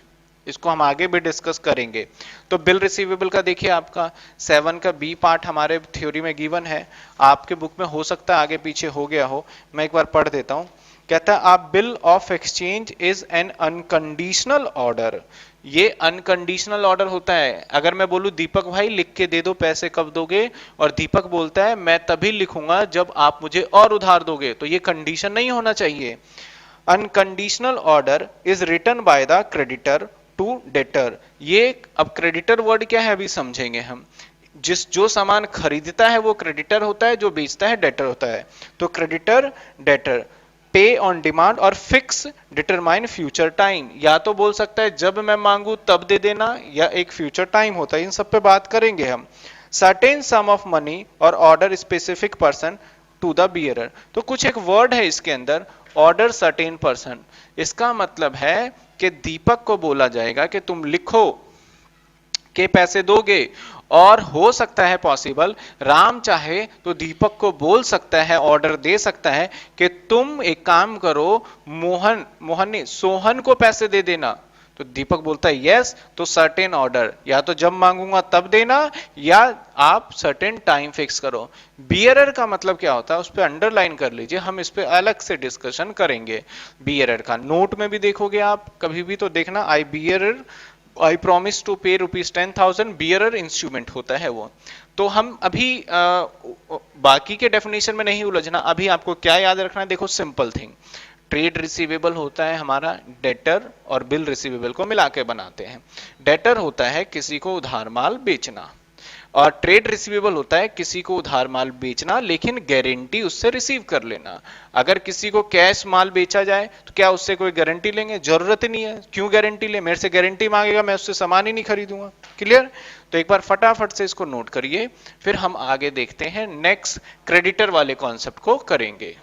इसको हम आगे भी डिस्कस करेंगे। तो बिल रिसीवेबल का देखिए आपका 7 का बी पार्ट हमारे थ्योरी में गिवन है, आपके बुक में हो सकता है आगे पीछे हो गया हो, मैं एक बार पढ़ देता हूं। कहता है आप bill of exchange is an unconditional order. ये अनकंडीशनल ऑर्डर होता है। अगर मैं बोलूं दीपक भाई लिख के दे दो, पैसे कब दोगे, और दीपक बोलता है मैं तभी लिखूंगा जब आप मुझे और उधार दोगे, तो ये कंडीशन नहीं होना चाहिए। Unconditional order is written by the creditor to debtor. ये अब क्रेडिटर वर्ड क्या है अभी समझेंगे हम। जो सामान खरीदता है वो क्रेडिटर होता है, जो बेचता है डेटर होता है। तो क्रेडिटर डेटर पे ऑन डिमांड और फिक्स डिटरमाइन फ्यूचर टाइम। या तो बोल सकता है जब मैं मांगू तब दे देना, या एक फ्यूचर टाइम होता है। इन सब पे बात करेंगे हम। सर्टेन सम ऑफ मनी और order specific person to the bearer. तो कुछ एक वर्ड है इसके अंदर, ऑर्डर सर्टेन पर्सन। इसका मतलब है कि दीपक को बोला जाएगा कि तुम लिखो के पैसे दोगे, और हो सकता है पॉसिबल राम चाहे तो दीपक को बोल सकता है, ऑर्डर दे सकता है कि तुम एक काम करो, मोहन ने सोहन को पैसे दे देना। तो दीपक बोलता है यस, तो सर्टेन ऑर्डर, या तो जब मांगूंगा तब देना, या आप सर्टेन टाइम फिक्स करो। बियरर का मतलब क्या होता है उस पर अंडरलाइन कर लीजिए, हम इस पे अलग से डिस्कशन करेंगे। बियरर का नोट में भी देखोगे आप, कभी भी तो देखना आई प्रॉमिस टू पे ₹10,000, बियरर इंस्ट्रूमेंट होता है वो। तो हम अभी बाकी के डेफिनेशन में नहीं उलझना, अभी आपको क्या याद रखना है? देखो सिंपल थिंग, ट्रेड रिसीवेबल होता है हमारा डेटर और बिल रिसीवेबल को मिला के बनाते हैं। डेटर होता है किसी को उधार माल बेचना, और ट्रेड रिसीवेबल होता है किसी को उधार माल बेचना लेकिन गारंटी उससे रिसीव कर लेना। अगर किसी को कैश माल बेचा जाए तो क्या उससे कोई गारंटी लेंगे? जरूरत ही नहीं है। क्यों गारंटी ले? मेरे से गारंटी मांगेगा, मैं उससे सामान ही नहीं खरीदूंगा। क्लियर? तो एक बार फटाफट से इसको नोट करिए, फिर हम आगे देखते हैं, नेक्स्ट क्रेडिटर वाले कॉन्सेप्ट को करेंगे।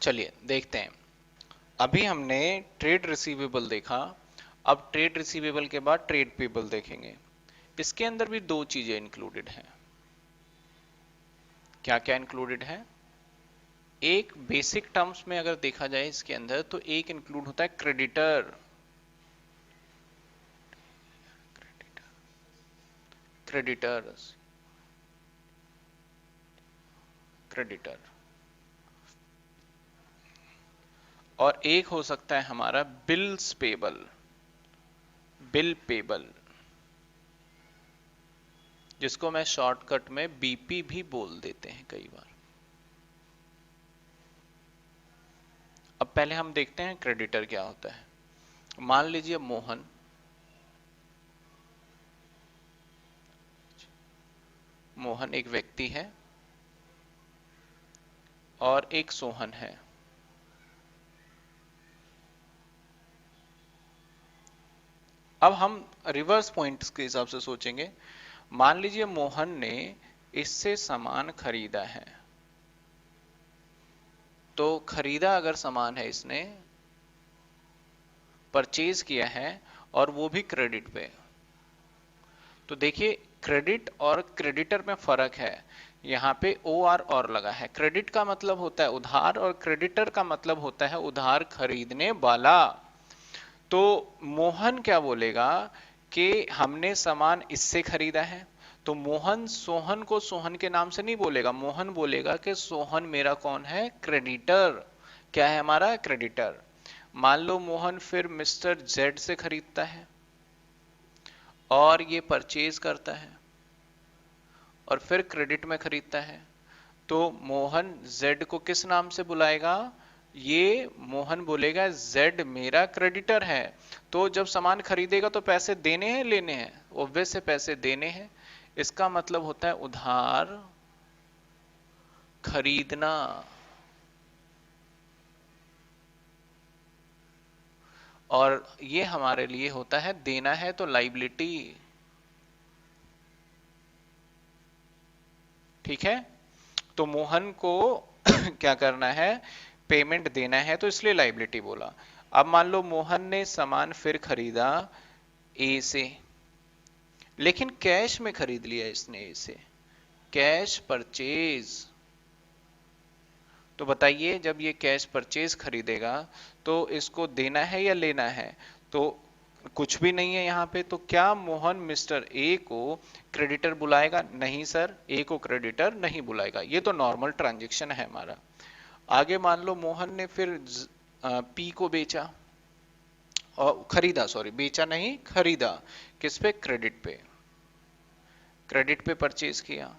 चलिए देखते हैं। अभी हमने ट्रेड रिसीवेबल देखा, अब ट्रेड रिसीवेबल के बाद ट्रेड पेबल देखेंगे। इसके अंदर भी दो चीजें इंक्लूडेड हैं। क्या क्या इंक्लूडेड है? एक बेसिक टर्म्स में अगर देखा जाए इसके अंदर, तो एक इंक्लूड होता है क्रेडिटर। Creditors, creditor. और एक हो सकता है हमारा बिल्स पेबल, बिल पेबल, जिसको मैं शॉर्टकट में बीपी भी बोल देते हैं कई बार। अब पहले हम देखते हैं क्रेडिटर क्या होता है। मान लीजिए मोहन, मोहन एक व्यक्ति है और एक सोहन है। अब हम रिवर्स पॉइंट्स के हिसाब से सोचेंगे। मान लीजिए मोहन ने इससे सामान खरीदा है, तो खरीदा अगर सामान है, इसने परचेज किया है, और वो भी क्रेडिट पे। तो देखिए क्रेडिट और क्रेडिटर में फर्क है। यहाँ पे ओ आर और लगा है। क्रेडिट का मतलब होता है उधार और क्रेडिटर का मतलब होता है उधार खरीदने वाला। तो मोहन क्या बोलेगा कि हमने सामान इससे खरीदा है, तो मोहन सोहन को सोहन के नाम से नहीं बोलेगा। मोहन बोलेगा कि सोहन मेरा कौन है? क्रेडिटर। क्या है हमारा? क्रेडिटर। मान लो मोहन फिर मिस्टर जेड से खरीदता है और ये परचेज करता है और फिर क्रेडिट में खरीदता है, तो मोहन जेड को किस नाम से बुलाएगा? ये मोहन बोलेगा जेड मेरा क्रेडिटर है। तो जब सामान खरीदेगा तो पैसे देने हैं लेने हैं? ऑब्वियस से पैसे देने हैं। इसका मतलब होता है उधार खरीदना। और ये हमारे लिए होता है देना है तो लाइबिलिटी। ठीक है, तो मोहन को क्या करना है? पेमेंट देना है, तो इसलिए लाइबिलिटी बोला। अब मान लो मोहन ने सामान फिर खरीदा ए से, लेकिन कैश में खरीद लिया इसने ए से, कैश परचेज। तो बताइए जब ये कैश परचेज खरीदेगा तो इसको देना है या लेना है? तो कुछ भी नहीं है यहाँ पे, तो क्या मोहन मिस्टर ए को क्रेडिटर बुलाएगा? नहीं सर, ए को क्रेडिटर नहीं बुलाएगा। ये तो नॉर्मल ट्रांजेक्शन है हमारा। आगे मान लो मोहन ने फिर पी को बेचा और खरीदा, सॉरी बेचा नहीं खरीदा, किस पे? क्रेडिट पे। क्रेडिट पे परचेज किया,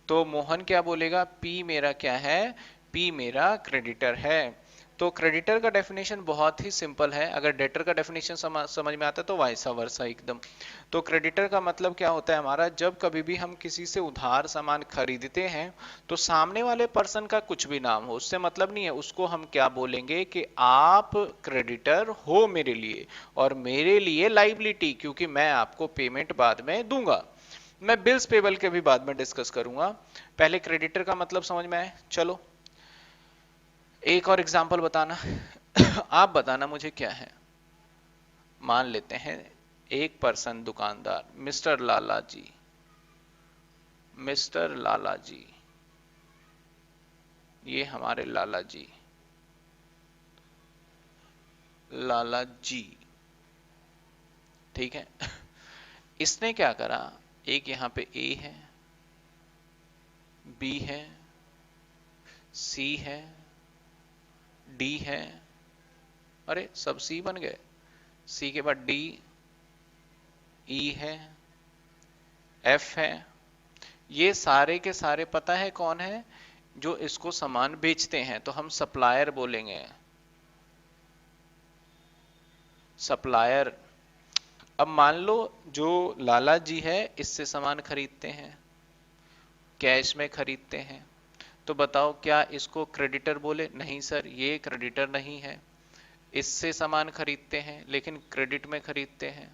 तो मोहन क्या बोलेगा? पी मेरा क्या है? पी मेरा क्रेडिटर है। तो क्रेडिटर का डेफिनेशन बहुत ही सिंपल है। अगर डेटर का डेफिनेशन समझ में आता है तो वाइसा वर्सा एकदम। तो क्रेडिटर का मतलब क्या होता है हमारा? जब कभी भी हम किसी से उधार सामान खरीदते हैं तो सामने वाले पर्सन का कुछ भी नाम हो, उससे मतलब नहीं है, उसको हम क्या बोलेंगे कि आप क्रेडिटर हो मेरे लिए और मेरे लिए लाइबिलिटी, क्योंकि मैं आपको पेमेंट बाद में दूंगा। मैं बिल्स पेबल के भी बाद में डिस्कस करूंगा। पहले क्रेडिटर का मतलब समझ में आए? चलो एक और एग्जांपल बताना। आप बताना मुझे क्या है। मान लेते हैं एक पर्सन, दुकानदार, मिस्टर लाला जी, मिस्टर लाला जी, ये हमारे लाला जी, लाला जी, ठीक है। इसने क्या करा? एक यहां पे ए है, बी है, सी है, डी है, अरे सब सी बन गए, सी के बाद डी, ई है, एफ है। ये सारे के सारे पता है कौन है? जो इसको सामान बेचते हैं, तो हम सप्लायर बोलेंगे, सप्लायर। अब मान लो जो लाला जी है इससे सामान खरीदते हैं, कैश में खरीदते हैं, तो बताओ क्या इसको क्रेडिटर बोले? नहीं सर, ये क्रेडिटर नहीं है। इससे सामान खरीदते हैं लेकिन क्रेडिट में खरीदते हैं,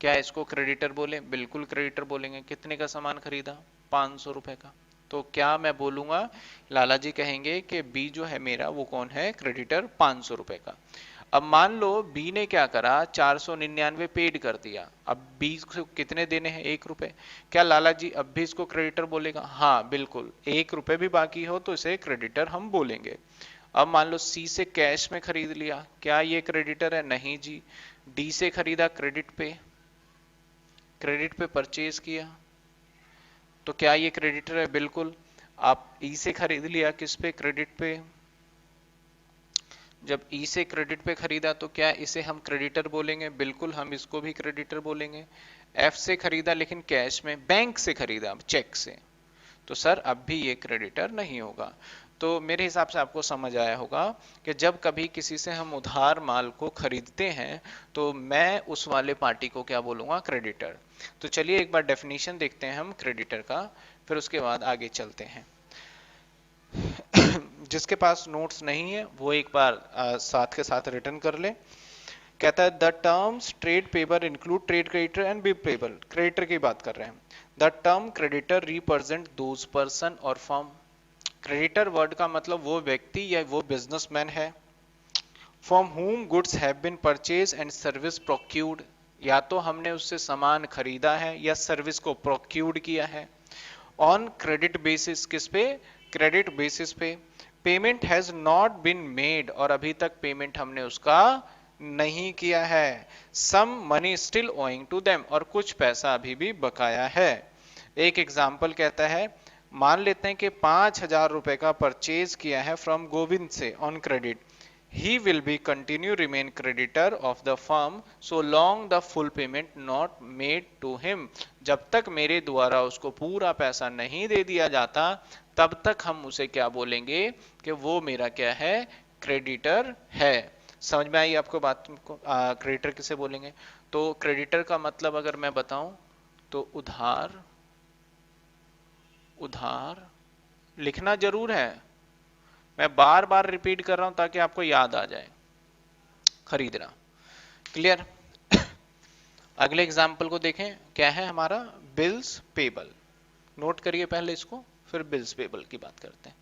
क्या इसको क्रेडिटर बोले? बिल्कुल क्रेडिटर बोलेंगे। कितने का सामान खरीदा? 500 रुपए का। तो क्या मैं बोलूंगा, लाला जी कहेंगे कि बी जो है मेरा वो कौन है, क्रेडिटर 500 रुपए का। अब मान लो बी ने क्या करा, 499 पेड कर दिया। अब बी को कितने देने हैं, 1 रुपए। क्या लाला जी अब भी इसको क्रेडिटर बोलेगा? हाँ बिल्कुल, 1 रुपए भी बाकी हो तो इसे क्रेडिटर हम बोलेंगे। अब मान लो सी से कैश में खरीद लिया, क्या ये क्रेडिटर है? नहीं जी। डी से खरीदा क्रेडिट पे, क्रेडिट पे परचेज किया, तो क्या ये क्रेडिटर है? बिल्कुल। आप ई से खरीद लिया, किस पे, क्रेडिट पे। जब ई से क्रेडिट पे खरीदा तो क्या इसे हम क्रेडिटर बोलेंगे? बिल्कुल, हम इसको भी क्रेडिटर बोलेंगे। एफ से खरीदा लेकिन कैश में, बैंक से खरीदा चेक से, तो सर अब भी ये क्रेडिटर नहीं होगा। तो मेरे हिसाब से आपको समझ आया होगा कि जब कभी किसी से हम उधार माल को खरीदते हैं तो मैं उस वाले पार्टी को क्या बोलूंगा, क्रेडिटर। तो चलिए एक बार डेफिनेशन देखते हैं हम क्रेडिटर का, फिर उसके बाद आगे चलते हैं। जिसके पास नोट्स नहीं है वो एक बार साथ के साथ रिटर्न कर ले। कहता है the terms trade payable include trade creditor and bill payable, creditor की बात कर रहे हैं। The term creditor represent those person और फर्म, क्रेडिटर वर्ड का मतलब वो व्यक्ति या वो बिजनेसमैन है। From whom goods have been purchase and service procured, या तो हमने उससे सामान खरीदा है या सर्विस को प्रोक्यूर्ड किया है। ऑन क्रेडिट बेसिस, किस पे, क्रेडिट बेसिस पे। Payment has not been made, और अभी तक पेमेंट हमने उसका नहीं किया है। Sum money still owing to them, और कुछ पैसा अभी भी बकाया है। एक एग्जाम्पल कहता है, मान लेते हैं कि 5,000 रुपए का परचेज किया है फ्रॉम गोविंद से on credit. he will be continue remain creditor of the firm so long the full payment not made to him, जब तक मेरे द्वारा उसको पूरा पैसा नहीं दे दिया जाता तब तक हम उसे क्या बोलेंगे कि वो मेरा क्या है, क्रेडिटर है। समझ में आई आपको बात को? क्रेडिटर किसे बोलेंगे? तो क्रेडिटर का मतलब अगर मैं बताऊं तो उधार, उधार लिखना जरूर है, मैं बार बार रिपीट कर रहा हूं ताकि आपको याद आ जाए, खरीदना। क्लियर? अगले एग्जाम्पल को देखें, क्या है हमारा, बिल्स पेबल। नोट करिए पहले इसको, फिर बिल्स पेबल की बात करते हैं।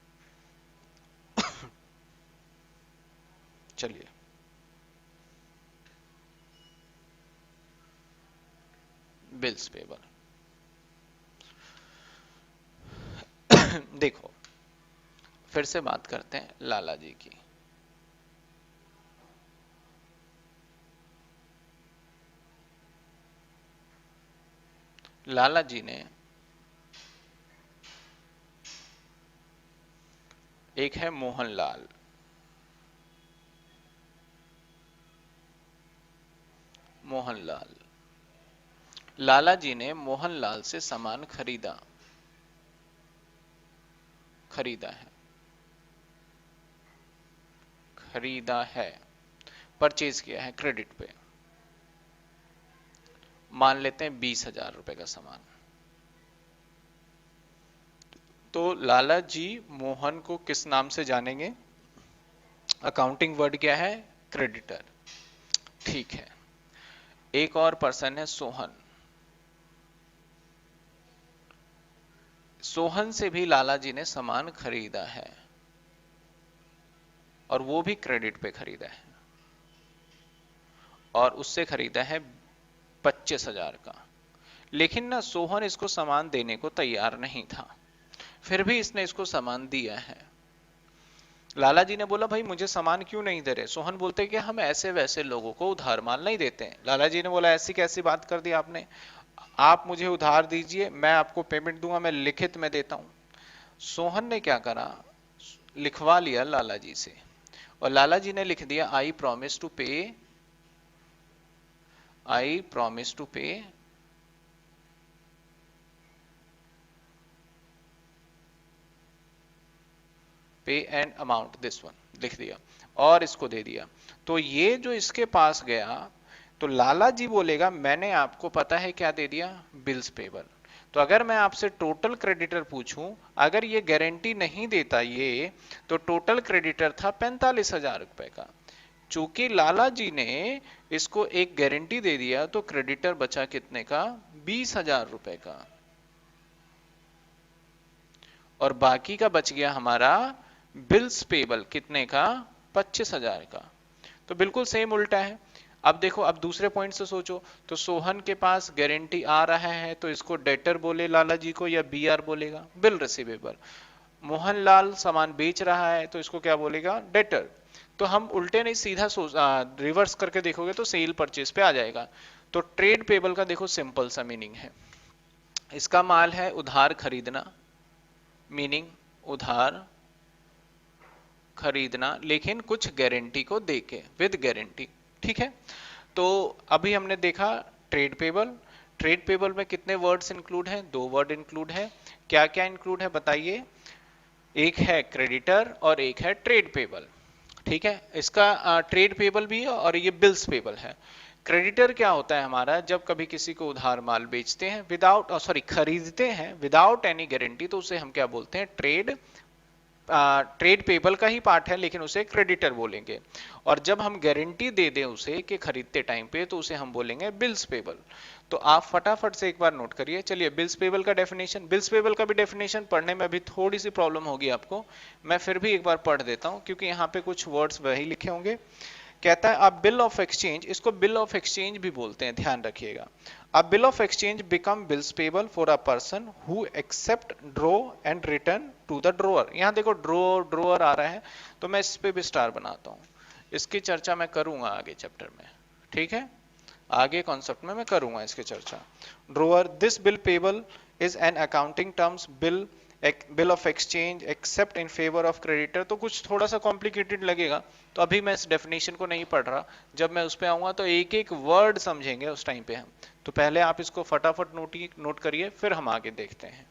चलिए, बिल्स पेबल। देखो, फिर से बात करते हैं लाला जी की। लाला जी ने एक है मोहनलाल, मोहनलाल, लाला जी ने मोहनलाल से सामान खरीदा, खरीदा है, खरीदा है, परचेज किया है क्रेडिट पे। मान लेते हैं 20,000 रुपए का सामान। तो लाला जी मोहन को किस नाम से जानेंगे? अकाउंटिंग वर्ड क्या है, क्रेडिटर। ठीक है। एक और पर्सन है सोहन, सोहन से भी लाला जी ने सामान खरीदा है और वो भी क्रेडिट पे खरीदा है, और उससे खरीदा है 25,000 का। लेकिन ना सोहन इसको सामान देने को तैयार नहीं था, फिर भी इसने इसको सामान दिया है। लाला जी ने बोला भाई मुझे सामान क्यों नहीं दे रहे? सोहन बोलते कि हम ऐसे वैसे लोगों को उधार माल नहीं देते हैं। लाला जी ने बोला ऐसी कैसी बात कर दी आपने, आप मुझे उधार दीजिए, मैं आपको पेमेंट दूंगा, मैं लिखित में देता हूं। सोहन ने क्या करा, लिखवा लिया लाला जी से, और लाला जी ने लिख दिया आई प्रॉमिस टू पे, आई प्रॉमिस टू पे पे एंड अमाउंट दिस वन, लिख दिया और इसको दे दिया। तो ये जो इसके पास गया तो लाला जी बोलेगा मैंने आपको पता है क्या दे दिया, बिल्स पेबल। तो अगर मैं आपसे टोटल क्रेडिटर पूछूं, अगर ये गारंटी नहीं देता ये, तो टोटल क्रेडिटर था 45,000 रुपए का। चूंकि लाला जी ने इसको एक गारंटी दे दिया तो क्रेडिटर बचा कितने का, 20,000 रुपए का। और बाकी का बच गया हमारा बिल्स पेबल, कितने का? 25,000 का। तो बिल्कुल सेम उल्टा है। अब देखो, अब दूसरे पॉइंट से सोचो, तो सोहन के पास गारंटी आ रहा है तो इसको डेटर बोले लाला जी को, या बीआर बोलेगा? Bill receivable. मोहनलाल सामान बेच रहा है तो इसको क्या बोलेगा? डेटर। तो हम उल्टे नहीं, सीधा रिवर्स करके देखोगे तो सेल परचेज पे आ जाएगा। तो ट्रेड पेबल का देखो सिंपल सा मीनिंग है, इसका माल है उधार खरीदना, मीनिंग उधार खरीदना, लेकिन कुछ गारंटी को देके, विद गारंटी। ठीक है। तो अभी हमने देखा ट्रेड पेबल। ट्रेड पेबल में कितने वर्ड्स इंक्लूड हैं? 2 वर्ड इंक्लूड है। क्या क्या इंक्लूड है बताइए? एक है क्रेडिटर और एक है ट्रेड पेबल। ठीक है, इसका ट्रेड पेबल भी है और ये बिल्स पेबल है। क्रेडिटर क्या होता है हमारा? जब कभी किसी को उधार माल बेचते हैं विदाउट, सॉरी खरीदते हैं विदाउट एनी गारंटी, तो उसे हम क्या बोलते हैं? ट्रेड पेबल का ही पार्ट है लेकिन उसे क्रेडिटर बोलेंगे। और जब हम गारंटी दे दें उसे कि खरीदते टाइम पे, तो उसे हम बोलेंगे बिल्स पेबल। तो आप फटाफट से एक बार नोट करिए। चलिए, बिल्स पेबल का डेफिनेशन, बिल्स पेबल का भी डेफिनेशन पढ़ने में अभी थोड़ी सी प्रॉब्लम होगी आपको, मैं फिर भी एक बार पढ़ देता हूं क्योंकि यहाँ पे कुछ वर्ड्स वही लिखे होंगे। कहता है, अब बिल ऑफ एक्सचेंज, इसको बिल ऑफ एक्सचेंज भी बोलते हैं, ध्यान रखिएगा। A bill of exchange become bills payable for a person who accept draw and return to the drawer। यहाँ देखो ड्रोअर आ रहा है, तो मैं इस पे भी स्टार बनाता हूँ। इसकी चर्चा मैं करूंगा आगे चैप्टर में, ठीक है? आगे कॉन्सेप्ट में मैं करूंगा इसकी चर्चा। Drawer, this bill payable is an accounting terms bill of exchange accept in favour of creditor. तो कुछ थोड़ा सा कॉम्प्लिकेटेड लगेगा, तो अभी मैं इस डेफिनेशन को नहीं पढ़ रहा, जब मैं उस पर आऊंगा तो एक एक वर्ड समझेंगे उस टाइम पे हम। तो पहले आप इसको फटाफट नोट करिए, फिर हम आगे देखते हैं।